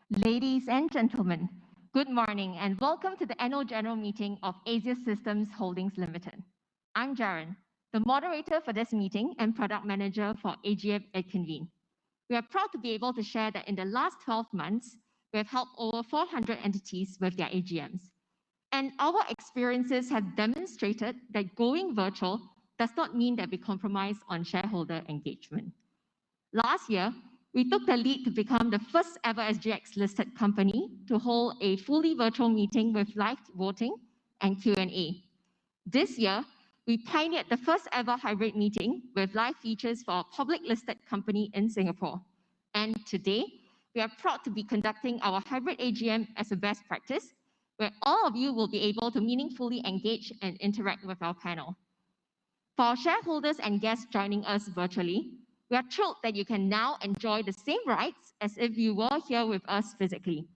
Ladies and gentlemen, good morning and welcome to the Annual General Meeting of Azeus Systems Holdings Limited. I'm Jaren, the moderator for this meeting and product manager for AGM at Convene. We are proud to be able to share that in the last 12 months, we have helped over 400 entities with their AGMs. And our experiences have demonstrated that going virtual does not mean that we compromise on shareholder engagement. Last year, we took the lead to become the first ever SGX listed company to hold a fully virtual meeting with live voting and Q&A. This year, we pioneered the first ever hybrid meeting with live features for a public listed company in Singapore. And today, we are proud to be conducting our hybrid AGM as a best practice, where all of you will be able to meaningfully engage and interact with our panel. For our shareholders and guests joining us virtually, we are thrilled that you can now enjoy the same rights as if you were here with us physically.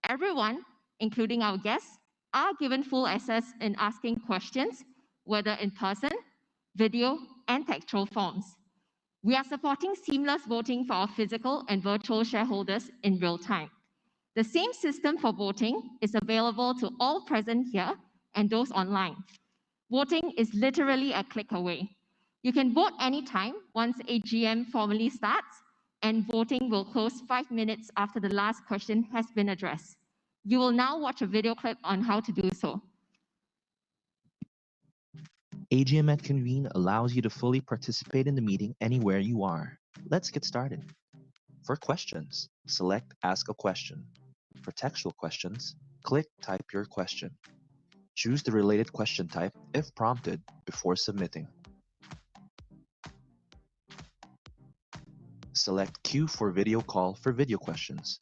Everyone, including our guests, are given full access in asking questions, whether in person, video, and textual forms. We are supporting seamless voting for our physical and virtual shareholders in real time. The same system for voting is available to all present here and those online. Voting is literally a click away. You can vote anytime once AGM formally starts, and voting will close 5 minutes after the last question has been addressed. You will now watch a video clip on how to do so. AGM at Convene allows you to fully participate in the meeting anywhere you are. Let's get started. For questions, select Ask a Question. For textual questions, click Type your question. Choose the related question type if prompted before submitting. Select Queue for video call for video questions.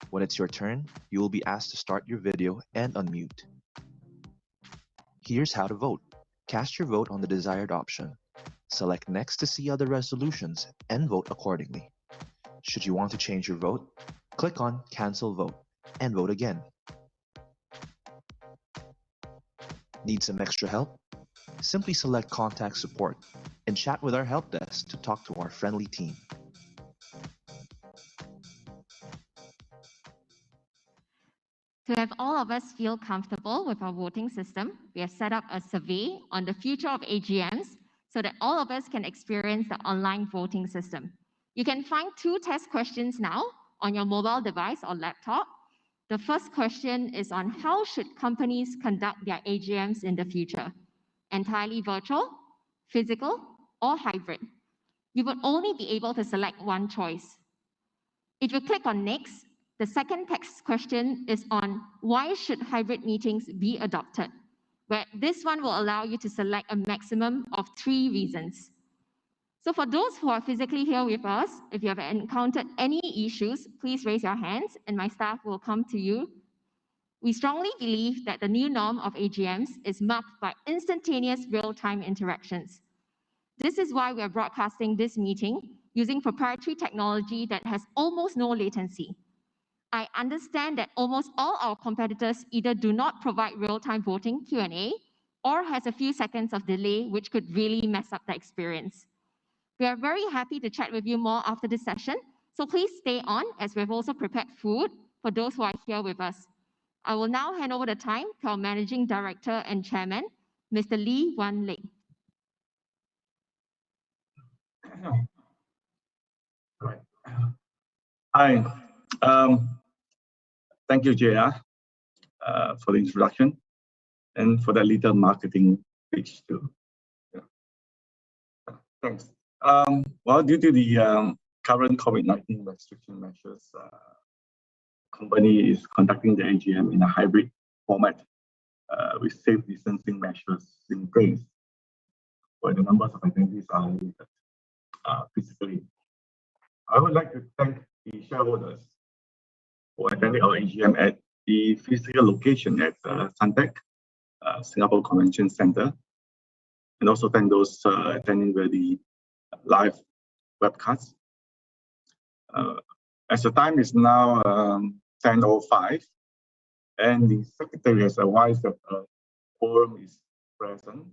When it's your turn, you will be asked to start your video and unmute. Here's how to vote. Cast your vote on the desired option. Select Next to see other resolutions and vote accordingly. Should you want to change your vote, click on Cancel Vote and vote again. Need some extra help? Simply select Contact Support and chat with our help desk to talk to our friendly team. To have all of us feel comfortable with our voting system, we have set up a survey on the future of AGMs so that all of us can experience the online voting system. You can find 2 test questions now on your mobile device or laptop. The first question is on how should companies conduct their AGMs in the future? Entirely virtual, physical, or hybrid? You would only be able to select one choice. If you click on Next, the second text question is on why should hybrid meetings be adopted, where this one will allow you to select a maximum of 3 reasons. So for those who are physically here with us, if you have encountered any issues, please raise your hands and my staff will come to you. We strongly believe that the new norm of AGMs is marked by instantaneous real-time interactions. This is why we are broadcasting this meeting using proprietary technology that has almost no latency. I understand that almost all our competitors either do not provide real-time voting Q&A or has a few seconds of delay, which could really mess up the experience. We are very happy to chat with you more after this session, so please stay on as we've also prepared food for those who are here with us. I will now hand over the time to our Managing Director and Chairman, Mr. Lee Wan Lek. Hi. Thank you, JR, for the introduction and for that little marketing pitch too. Yeah. Thanks. Well, due to the current COVID-19 restriction measures, company is conducting the AGM in a hybrid format with safe distancing measures in place, where the numbers of attendees are limited physically. I would like to thank the shareholders for attending our AGM at the physical location at Suntec, Singapore Convention Centre, and also thank those attending with the live webcast. As the time is now 10:05, and the Secretary has advised that a quorum is present,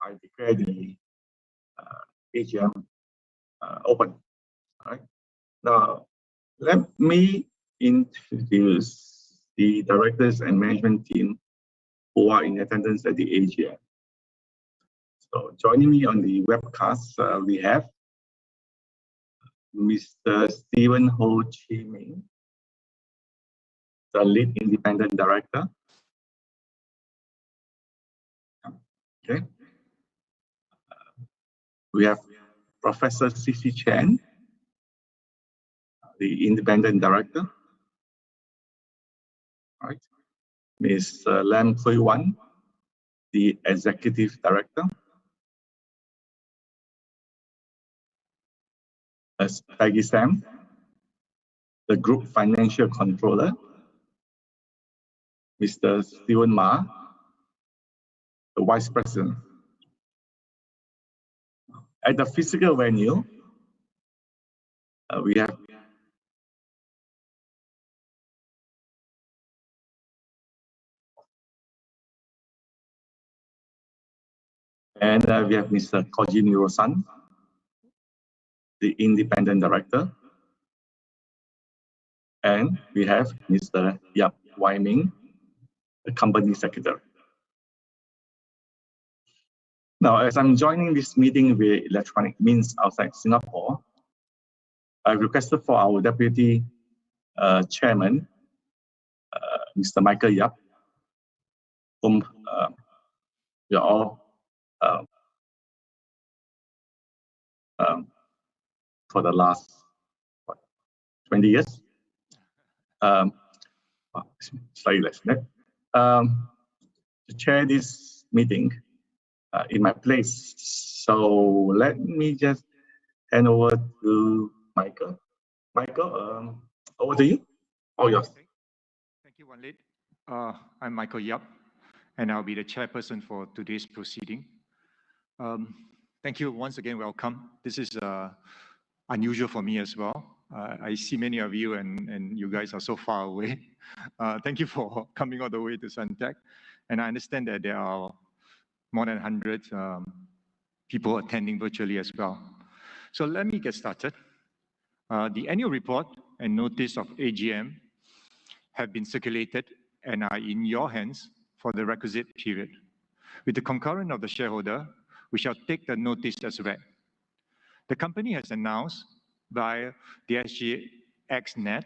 I declare the AGM open. All right. Now, let me introduce the directors and management team who are in attendance at the AGM. So joining me on the webcast, we have Mr. Stephen Ho Chi Ming, the lead independent director. Okay. We have Professor C.C. Chen, the independent director. All right. Ms. Lam Kui Wan, the executive director. Peggy Sam, the group financial controller. Mr. Stephen Ma, the vice president. At the physical venue, we have Mr. Kuji Murasan, the independent director, and we have Mr. Yap Wai Ming, the company secretary. Now, as I'm joining this meeting via electronic means outside Singapore, I requested for our deputy chairman, Mr. Michael Yap, whom we are all for the last 20 years, slightly less than that, to chair this meeting in my place. So let me just hand over to Michael. Michael, over to you. All yours. Thank you, Wan Lit. I'm Michael Yap, and I'll be the chairperson for today's proceeding. Thank you once again, welcome. This is unusual for me as well. I see many of you and you guys are so far away. Thank you for coming all the way to Suntec. And I understand that there are more than 100 people attending virtually as well. So let me get started. The annual report and notice of AGM have been circulated and are in your hands for the requisite period. With the concurrence of the shareholder, we shall take the notice as read. The company has announced by the SGXNet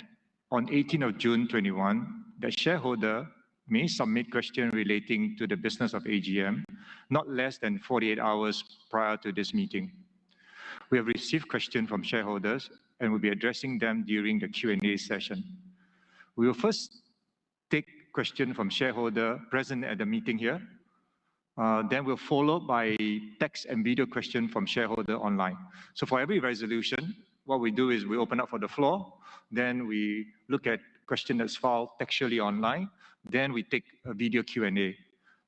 on 18th of June 21 that shareholder may submit questions relating to the business of AGM not less than 48 hours prior to this meeting. We have received questions from shareholders and will be addressing them during the Q&A session. We will first take questions from shareholders present at the meeting here. Then we'll follow by text and video questions from shareholders online. So for every resolution, what we do is we open up for the floor, then we look at questions that's filed textually online, then we take a video Q&A.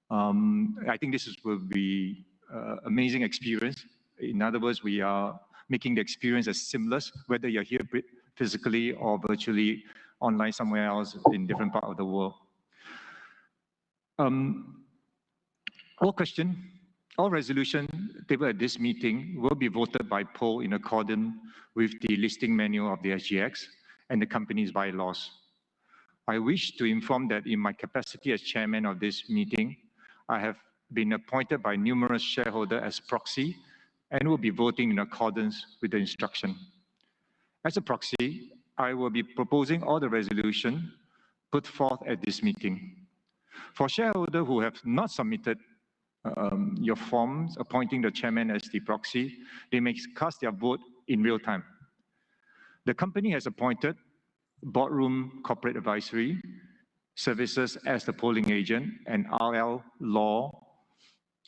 I think this will be an amazing experience. In other words, we are making the experience as seamless, whether you're here physically or virtually online somewhere else in different part of the world. All resolutions tabled at this meeting will be voted by poll in accordance with the listing manual of the SGX and the company's bylaws. I wish to inform that in my capacity as chairman of this meeting, I have been appointed by numerous shareholders as proxy and will be voting in accordance with the instruction. As a proxy, I will be proposing all the resolutions put forth at this meeting. For shareholders who have not submitted your forms appointing the chairman as the proxy, they may cast their vote in real time. The company has appointed Boardroom Corporate Advisory Services as the polling agent and RL Law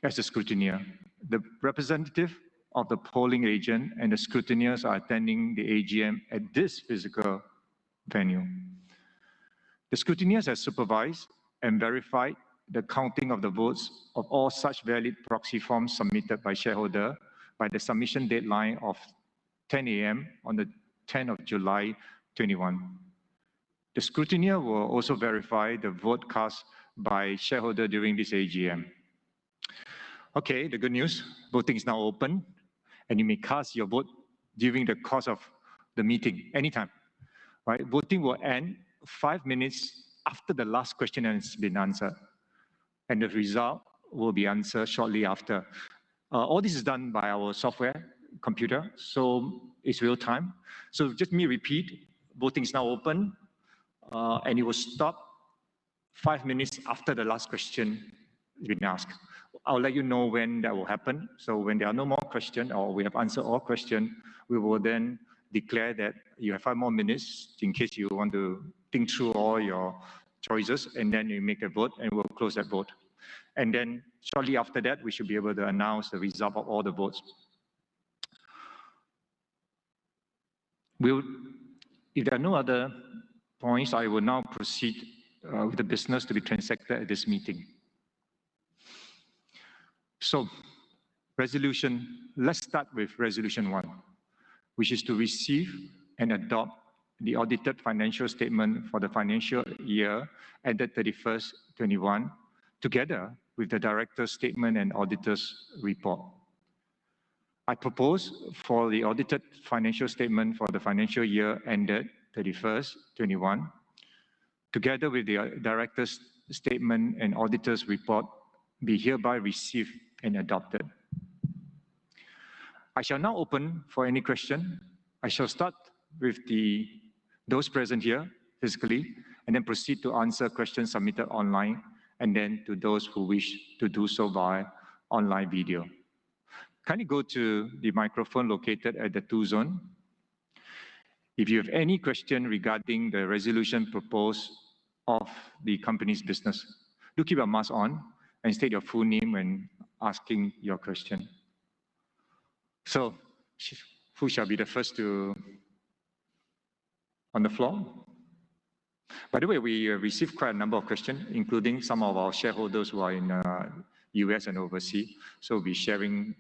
as the scrutineer. The representative of the polling agent and the scrutineers are attending the AGM at this physical venue. The scrutineers have supervised and verified the counting of the votes of all such valid proxy forms submitted by shareholder by the submission deadline of 10 a.m. on the 10th of July 21. The scrutineer will also verify the vote cast by shareholder during this AGM. Okay, the good news, voting is now open and you may cast your vote during the course of the meeting anytime. Right? Voting will end 5 minutes after the last question has been answered, and the result will be answered shortly after. All this is done by our software computer, so it's real time. So just me repeat, voting is now open, and it will stop 5 minutes after the last question has been asked. I'll let you know when that will happen. So when there are no more questions, or we have answered all questions, we will then declare that you have 5 more minutes in case you want to think through all your choices, and then you make a vote, and we'll close that vote. And then shortly after that, we should be able to announce the result of all the votes. If there are no other points, I will now proceed with the business to be transacted at this meeting. So, let's start with Resolution 1, which is to receive and adopt the audited financial statement for the financial year ended 31st, 21, together with the director's statement and auditor's report. I propose for the audited financial statement for the financial year ended 31st, 21, together with the director's statement and auditor's report, be hereby received and adopted. I shall now open for any question. I shall start with those present here physically, and then proceed to answer questions submitted online, and then to those who wish to do so via online video. Kindly go to the microphone located at the 2 zone. If you have any question regarding the resolution proposed of the company's business, do keep your mask on and state your full name when asking your question. So, who shall be the first on the floor? By the way, we received quite a number of questions, including some of our shareholders who are in US and overseas. So we'll be sharing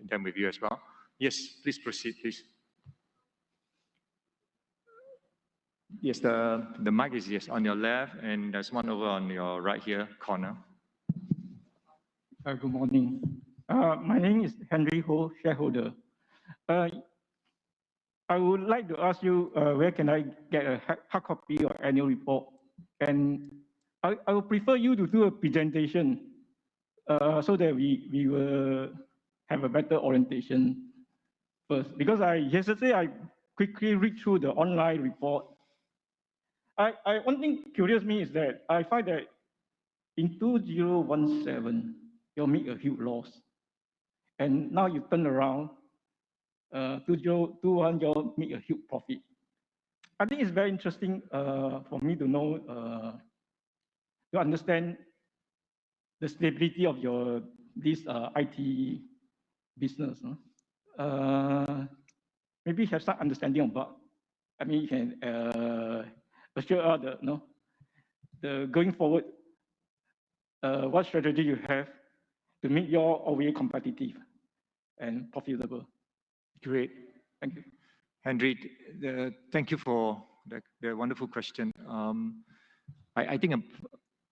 them with you as well. Yes, please proceed, please. Yes, the mic is yes on your left, and there's one over on your right here corner. Good morning. My name is Henry Ho, shareholder. I would like to ask you where can I get a hard copy or annual report? And I would prefer you to do a presentation so that we will have a better orientation first. Because yesterday I quickly read through the online report. One thing curious me is that I find that in 2017, you make a huge loss. And now you turn around, 2021, you make a huge profit. I think it's very interesting for me to know, to understand the stability of this IT business. Maybe have some understanding about, I mean, you can assure us the going forward, what strategy you have to make your OVA competitive and profitable. Great. Thank you. Henry, thank you for the wonderful question. I think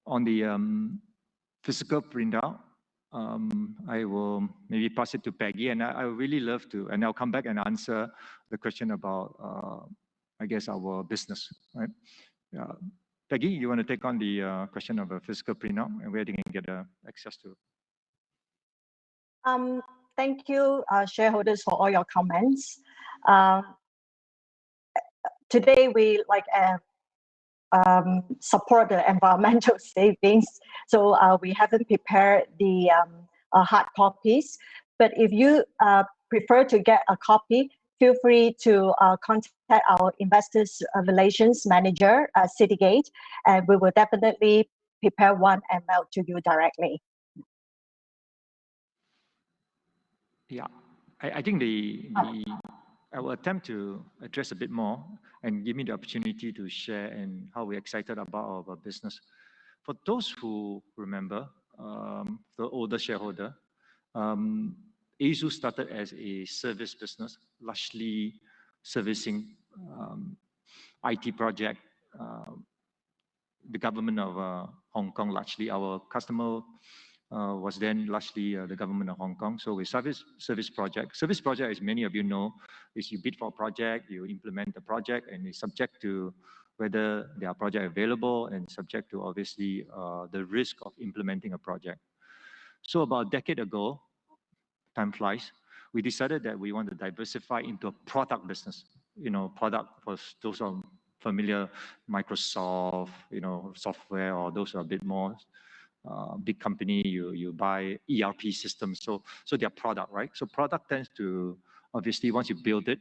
on the physical printout, I will maybe pass it to Peggy, and I would really love to, and I'll come back and answer the question about, I guess, our business, right? Peggy, you want to take on the question of a physical printout and where they can get access to? Thank you, shareholders, for all your comments. Today, we support the environmental savings, so we haven't prepared the hard copies. But if you prefer to get a copy, feel free to contact our investors relations manager, Citygate, and we will definitely prepare one and mail to you directly. Yeah, I think I will attempt to address a bit more and give me the opportunity to share and how we're excited about our business. For those who remember, the older shareholder, Azeus started as a service business, largely servicing IT project, the government of Hong Kong, largely. Our customer was then largely the government of Hong Kong. So we service project. Service project, as many of you know, is you bid for a project, you implement the project, and it's subject to whether there are projects available and subject to obviously the risk of implementing a project. So about a decade ago, time flies, we decided that we want to diversify into a product business. Product for those who are familiar, Microsoft, software, or those who are a bit more big company, you buy ERP systems. So they're product, right? So product tends to, obviously, once you build it,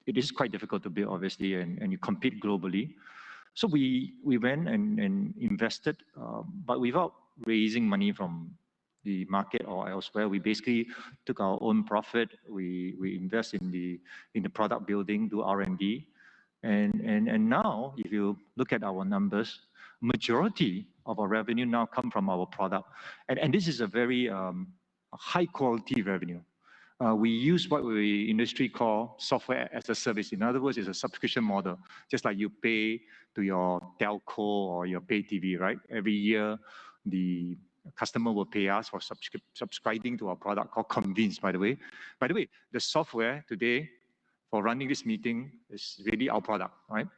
it is quite difficult to build, obviously, and you compete globally. So we went and invested, but without raising money from the market or elsewhere. We basically took our own profit. We invest in the product building, do R&D, and now if you look at our numbers, majority of our revenue now come from our product, and this is a very high quality revenue. We use what we industry call software as a service. In other words, it's a subscription model, just like you pay to your telco or your pay TV, right? Every year, the customer will pay us for subscribing to our product called Convene, by the way. By the way, the software today for running this meeting is really our product, right?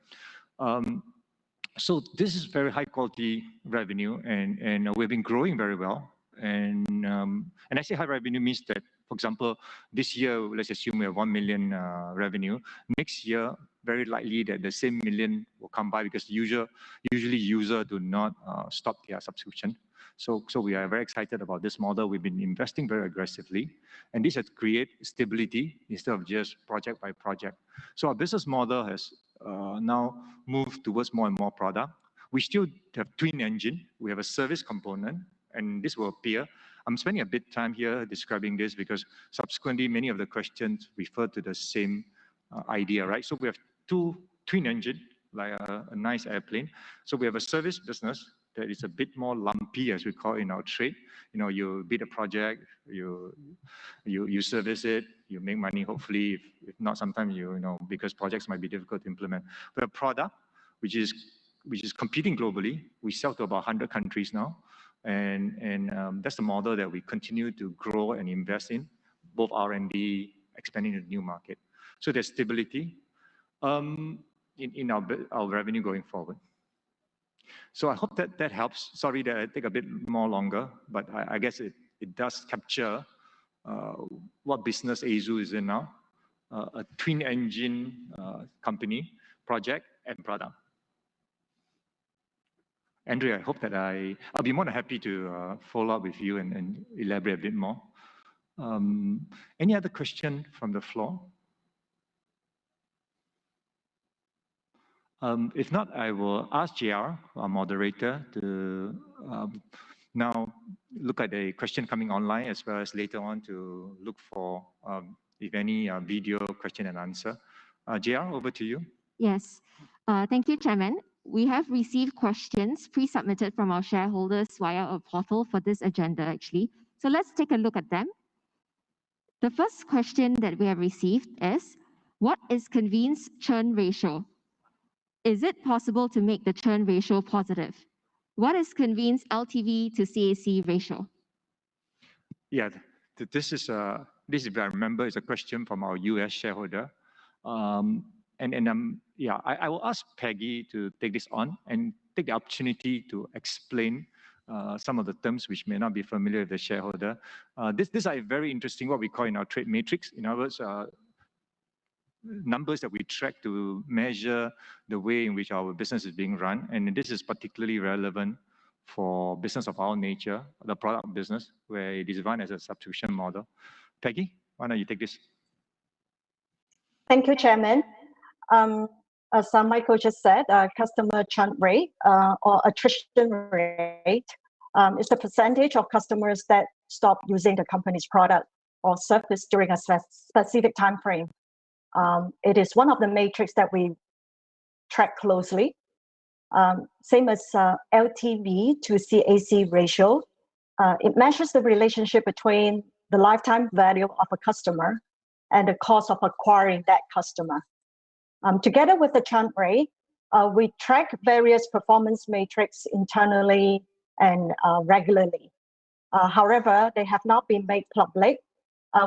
So this is very high quality revenue, and we've been growing very well. And I say high revenue means that, for example, this year, let's assume we have 1 million revenue. Next year, very likely that the same million will come by because usually users do not stop their subscription. So we are very excited about this model. We've been investing very aggressively, and this has created stability instead of just project by project. So our business model has now moved towards more and more product. We still have twin engine. We have a service component, and this will appear. I'm spending a bit of time here describing this because subsequently many of the questions refer to the same idea, right? So we have two twin engine, like a nice airplane. So we have a service business that is a bit more lumpy, as we call it in our trade. You bid a project, you service it, you make money, hopefully. If not, sometimes because projects might be difficult to implement. We have a product which is competing globally. We sell to about 100 countries now. And that's the model that we continue to grow and invest in, both R&D, expanding into new market. So there's stability in our revenue going forward. So I hope that helps. Sorry that I take a bit more longer, but I guess it does capture what business Azeus is in now, a twin engine company, project and product. Andrea, I hope that I'll be more than happy to follow up with you and elaborate a bit more. Any other question from the floor? If not, I will ask JR, our moderator, to now look at the question coming online, as well as later on to look for, if any, video question and answer. JR, over to you. Yes. Thank you, Chairman. We have received questions pre-submitted from our shareholders via a portal for this agenda, actually. So let's take a look at them. The first question that we have received is, what is Convene's churn ratio? Is it possible to make the churn ratio positive? What is Convene's LTV to CAC ratio? Yeah, this is, if I remember, is a question from our US shareholder. Yeah, I will ask Peggy to take this on and take the opportunity to explain some of the terms which may not be familiar with the shareholder. This is very interesting, what we call in our trade matrix. In other words, numbers that we track to measure the way in which our business is being run. And this is particularly relevant for business of our nature, the product business, where it is run as a subscription model. Peggy, why don't you take this? Thank you, Chairman. As Michael just said, customer churn rate or attrition rate is the percentage of customers that stop using the company's product or service during a specific time frame. It is one of the metrics that we track closely. Same as LTV to CAC ratio. It measures the relationship between the lifetime value of a customer and the cost of acquiring that customer. Together with the churn rate, we track various performance metrics internally and regularly. However, they have not been made public.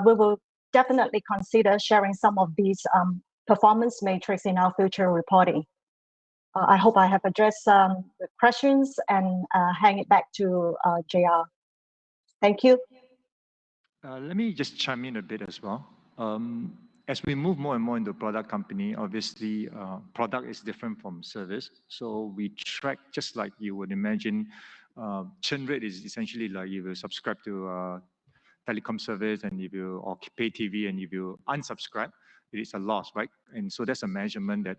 We will definitely consider sharing some of these performance metrics in our future reporting. I hope I have addressed the questions and hand it back to JR. Thank you. Let me just chime in a bit as well. As we move more and more into product company, obviously product is different from service. So we track, just like you would imagine, churn rate is essentially like if you subscribe to telecom service and if you or pay TV and if you unsubscribe, it is a loss, right? And so that's a measurement that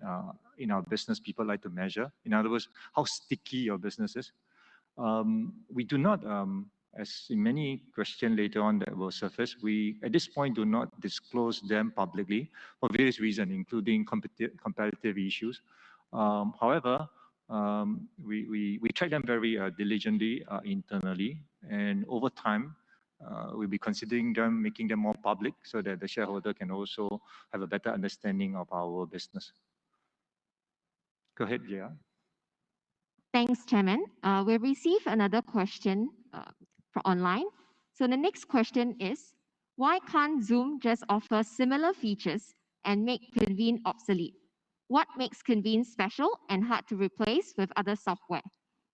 in our business people like to measure. In other words, how sticky your business is. We do not, as in many questions later on that will surface, we at this point do not disclose them publicly for various reasons, including competitive issues. However, we track them very diligently internally, and over time, we'll be considering them, making them more public so that the shareholder can also have a better understanding of our business. Go ahead, Jia. Thanks, Chairman. We received another question from online. So the next question is, why can't Zoom just offer similar features and make Convene obsolete? What makes Convene special and hard to replace with other software?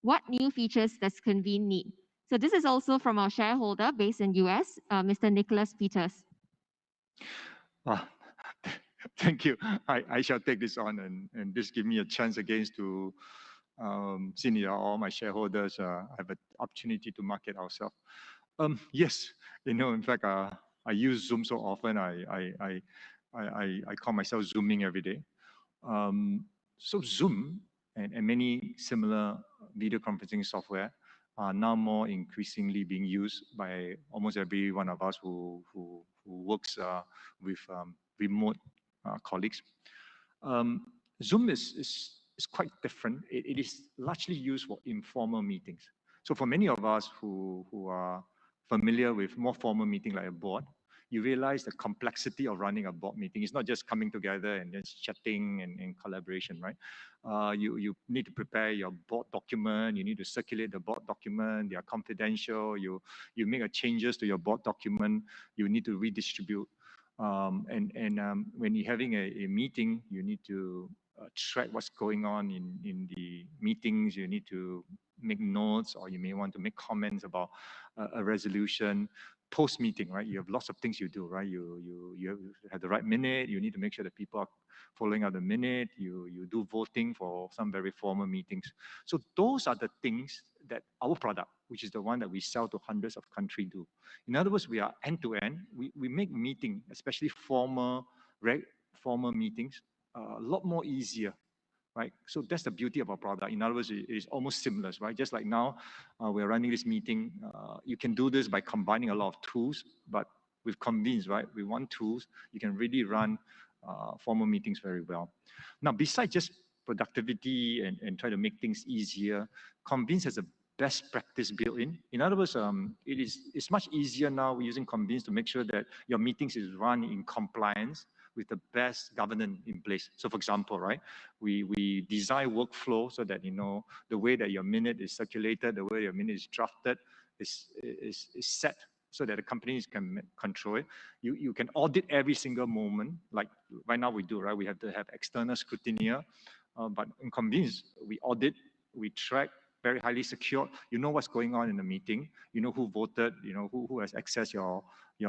What new features does Convene need? So this is also from our shareholder based in US, Mr. Nicholas Peters. Thank you. I shall take this on, and this gives me a chance again to, seeing all my shareholders, have an opportunity to market ourselves. Yes, in fact, I use Zoom so often, I call myself Zooming every day. So Zoom and many similar video conferencing software are now more increasingly being used by almost every one of us who works with remote colleagues. Zoom is quite different. It is largely used for informal meetings. So for many of us who are familiar with more formal meeting like a board, you realize the complexity of running a board meeting. It's not just coming together and just chatting and collaboration, right? You need to prepare your board document. You need to circulate the board document. They are confidential. You make changes to your board document. You need to redistribute. When you're having a meeting, you need to track what's going on in the meetings. You need to make notes, or you may want to make comments about a resolution. Post-meeting, right? You have lots of things you do, right? You have the right minute. You need to make sure that people are following out the minute. You do voting for some very formal meetings. So those are the things that our product, which is the one that we sell to hundreds of countries, do. In other words, we are end-to-end. We make meeting, especially formal meetings, a lot more easier, right? So that's the beauty of our product. In other words, it is almost seamless, right? Just like now, we're running this meeting. You can do this by combining a lot of tools, but with Convene, right? With one tools, you can really run formal meetings very well. Now, besides just productivity and try to make things easier, Convene has a best practice built in. In other words, it's much easier now using Convene to make sure that your meetings is run in compliance with the best governance in place. So for example, right, we design workflow so that, the way that your minute is circulated, the way your minute is drafted is set so that the companies can control it. You can audit every single moment, like right now we do, right? We have to have external scrutineer, but in Convene, we audit, we track, very highly secure. You know what's going on in the meeting. You know who voted. You know who has accessed your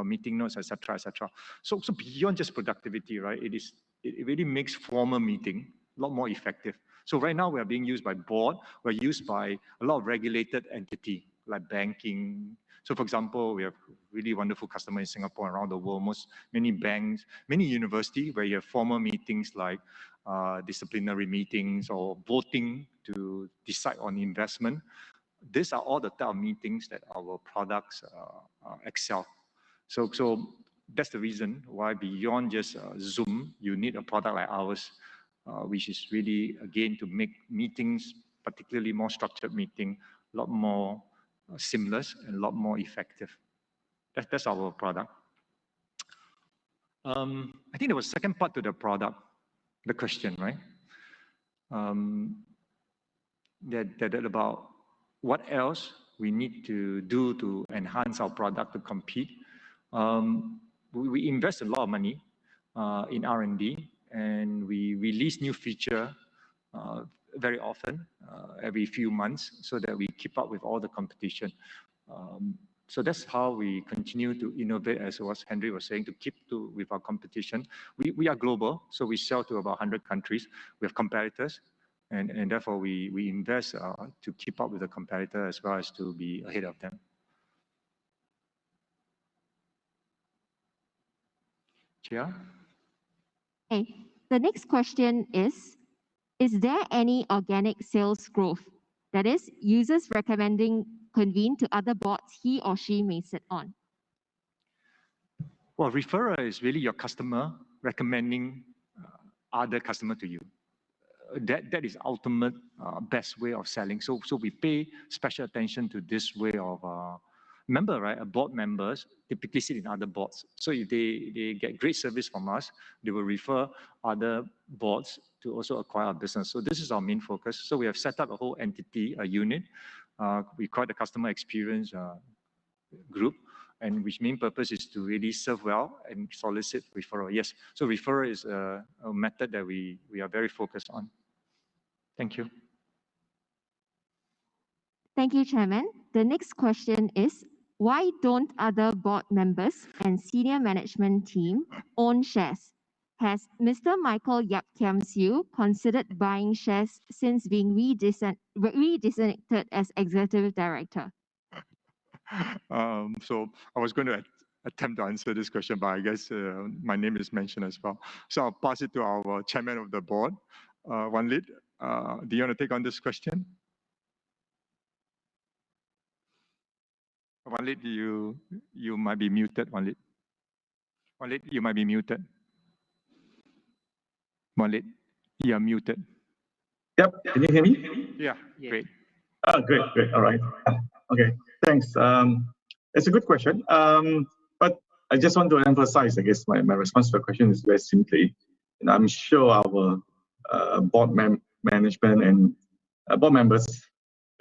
meeting notes, etc., etc. So beyond just productivity, right? It really makes formal meeting a lot more effective. So right now we are being used by board. We're used by a lot of regulated entity like banking. So for example, we have really wonderful customers in Singapore and around the world. Many banks, many universities where you have formal meetings like disciplinary meetings or voting to decide on investment. These are all the type of meetings that our products excel. So that's the reason why beyond just Zoom, you need a product like ours, which is really, again, to make meetings, particularly more structured meeting, a lot more seamless and a lot more effective. That's our product. I think there was a second part to the product, the question, right? That about what else we need to do to enhance our product to compete. We invest a lot of money in R&D, and we release new feature very often, every few months, so that we keep up with all the competition. So that's how we continue to innovate, as Henry was saying, to keep with our competition. We are global, so we sell to about 100 countries. We have competitors, and therefore we invest to keep up with the competitor as well as to be ahead of them. Chia? Okay. The next question is there any organic sales growth? That is, users recommending Convene to other boards he or she may sit on. Well, referrer is really your customer recommending other customer to you. That is ultimate best way of selling. So we pay special attention to this way of remember, right? Board members typically sit in other boards. So if they get great service from us, they will refer other boards to also acquire our business. So this is our main focus. So we have set up a whole entity, a unit. We call it the customer experience group, and which main purpose is to really serve well and solicit referral. Yes, so referral is a method that we are very focused on. Thank you. Thank you, Chairman. The next question is, why don't other board members and senior management team own shares? Has Mr. Michael Yap Kiam Siu considered buying shares since being redesignated as executive director? So I was going to attempt to answer this question, but I guess my name is mentioned as well. So I'll pass it to our chairman of the board, Wan Lit. Do you want to take on this question? Wan Lit, you might be muted, Wan Lit. Wan Lit, you might be muted. Wan Lit, you are muted. Yep, can you hear me? Yeah, great. Great, all right. Okay, thanks. It's a good question, but I just want to emphasize, I guess my response to the question is very simply, and I'm sure our board management and board members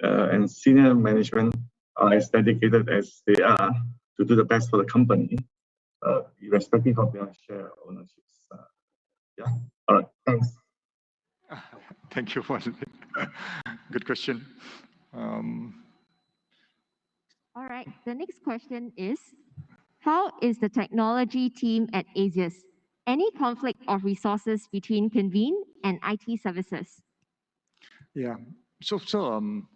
and senior management are as dedicated as they are to do the best for the company, irrespective of their share ownerships. Yeah, all right, thanks. Thank you for good question. All right, the next question is, how is the technology team at Azeus? Any conflict of resources between Convene and IT services? Yeah. So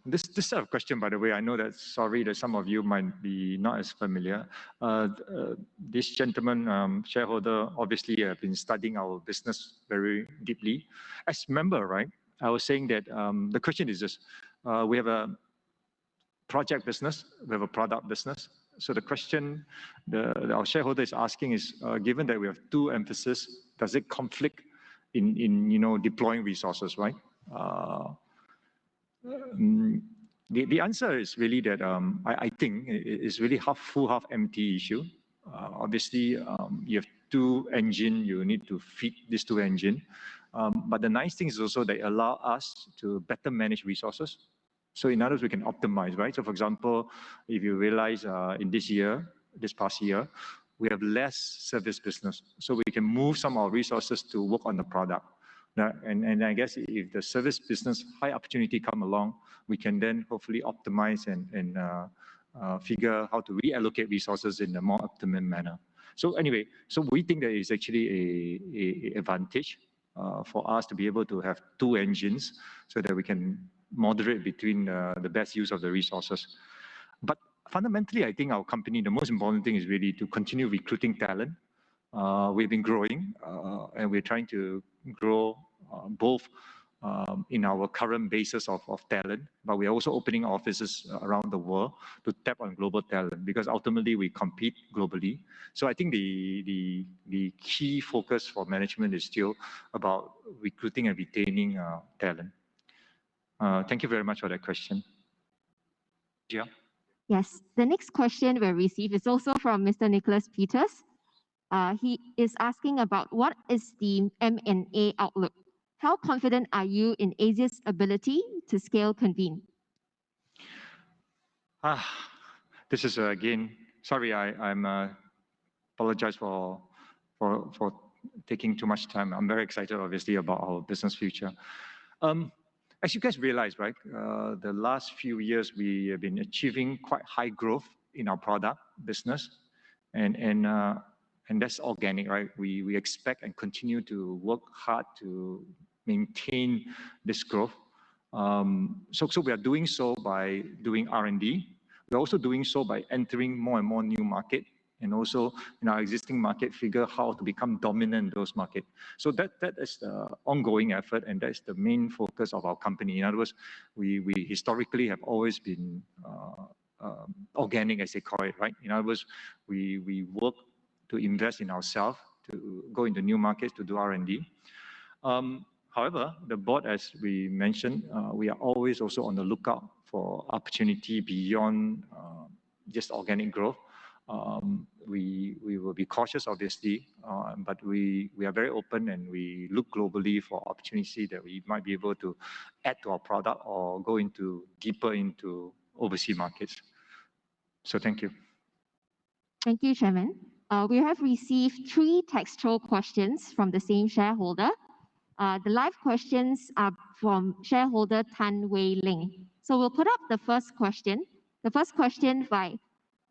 this set of question, by the way, I know that, sorry, that some of you might be not as familiar. This gentleman, shareholder, obviously have been studying our business very deeply. As member, right, I was saying that the question is this, we have a project business, we have a product business. So the question our shareholder is asking is, given that we have two emphasis, does it conflict in deploying resources, right? The answer is really that I think it's really half full, half empty issue. Obviously, you have two engines, you need to feed these two engines. But the nice thing is also they allow us to better manage resources. So in other words, we can optimize, right? So for example, if you realize in this past year, we have less service business. So we can move some of our resources to work on the product. And I guess if the service business high opportunity come along, we can then hopefully optimize and figure how to reallocate resources in a more optimal manner. So anyway, so we think that is actually a advantage for us to be able to have two engines so that we can moderate between the best use of the resources. But fundamentally, I think our company, the most important thing is really to continue recruiting talent. We've been growing and we're trying to grow both in our current basis of talent, but we're also opening offices around the world to tap on global talent because ultimately we compete globally. So I think the key focus for management is still about recruiting and retaining talent. Thank you very much for that question. Yeah. Yes, the next question we received is also from Mr. Nicholas Peters. He is asking about what is the M&A outlook? How confident are you in Azeus' ability to scale Convene? This is again, sorry, I'm apologize for taking too much time. I'm very excited, obviously, about our business future. As you guys realize, right, the last few years we have been achieving quite high growth in our product business, and that's organic, right? We expect and continue to work hard to maintain this growth. So we are doing so by doing R&D. We're also doing so by entering more and more new market, and also in our existing market, figure how to become dominant in those markets. So that is the ongoing effort, and that's the main focus of our company. In other words, we historically have always been organic, as they call it, right? In other words, we work to invest in ourselves, to go into new markets, to do R&D. However, the board, as we mentioned, we are always also on the lookout for opportunity beyond just organic growth. We will be cautious, obviously, but we are very open, and we look globally for opportunity that we might be able to add to our product or go into deeper into overseas markets. So thank you. Thank you, Chairman. We have received 3 textual questions from the same shareholder. The live questions are from shareholder Tan Wei Ling. So we'll put up the first question. The first question by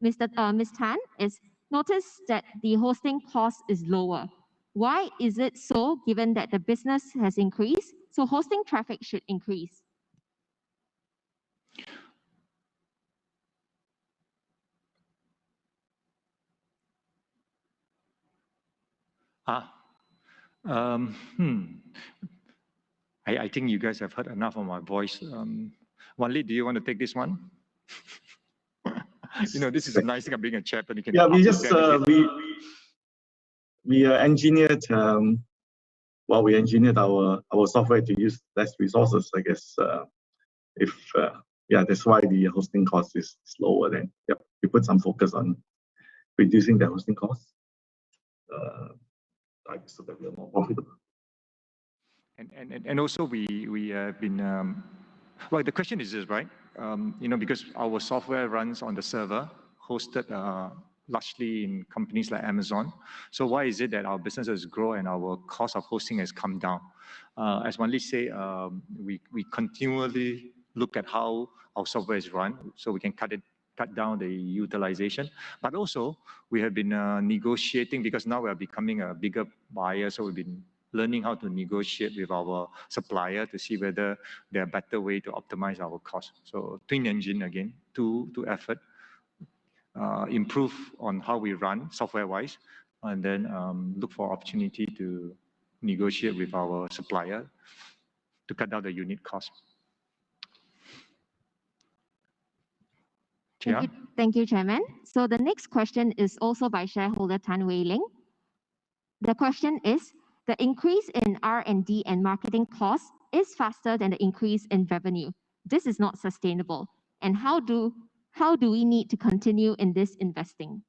Ms. Tan is, notice that the hosting cost is lower. Why is it so, given that the business has increased? So hosting traffic should increase. I think you guys have heard enough of my voice. Wan Lee, do you want to take this one? You know, this is a nice thing of being a chairman. You can we engineered we engineered our software to use less resources, I guess. That's why the hosting cost is lower. Then we put some focus on reducing the hosting costs, so that we are more profitable. And also we have been well, the question is this, right? You know, because our software runs on the server hosted largely in companies like Amazon. So why is it that our business has grown and our cost of hosting has come down? As Wan Lee say, we continually look at how our software is run, so we can cut down the utilization. But also we have been negotiating, because now we are becoming a bigger buyer, so we've been learning how to negotiate with our supplier to see whether there are better way to optimize our cost. So twin engine again, two effort, improve on how we run software-wise, and then look for opportunity to negotiate with our supplier to cut down the unit cost. Thank you, Chairman. So the next question is also by shareholder Tan Wei Ling. The question is, the increase in R&D and marketing costs is faster than the increase in revenue. This is not sustainable. And how do we need to continue in this investing?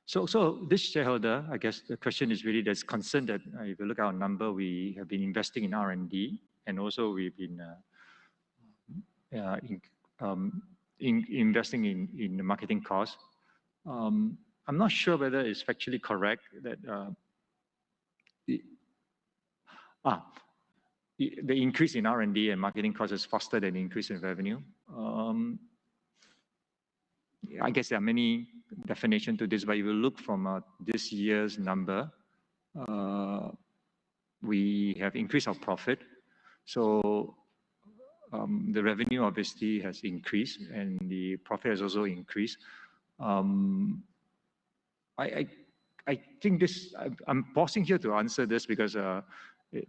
So this shareholder, I guess the question is really that's concerned that if you look at our number, we have been investing in R&D, and also we've been investing in the marketing costs. I'm not sure whether it's factually correct that the increase in R&D and marketing costs is faster than the increase in revenue. I guess there are many definitions to this, but if you look from this year's number, we have increased our profit. So the revenue obviously has increased, and the profit has also increased. I think this, I'm pausing here to answer this because there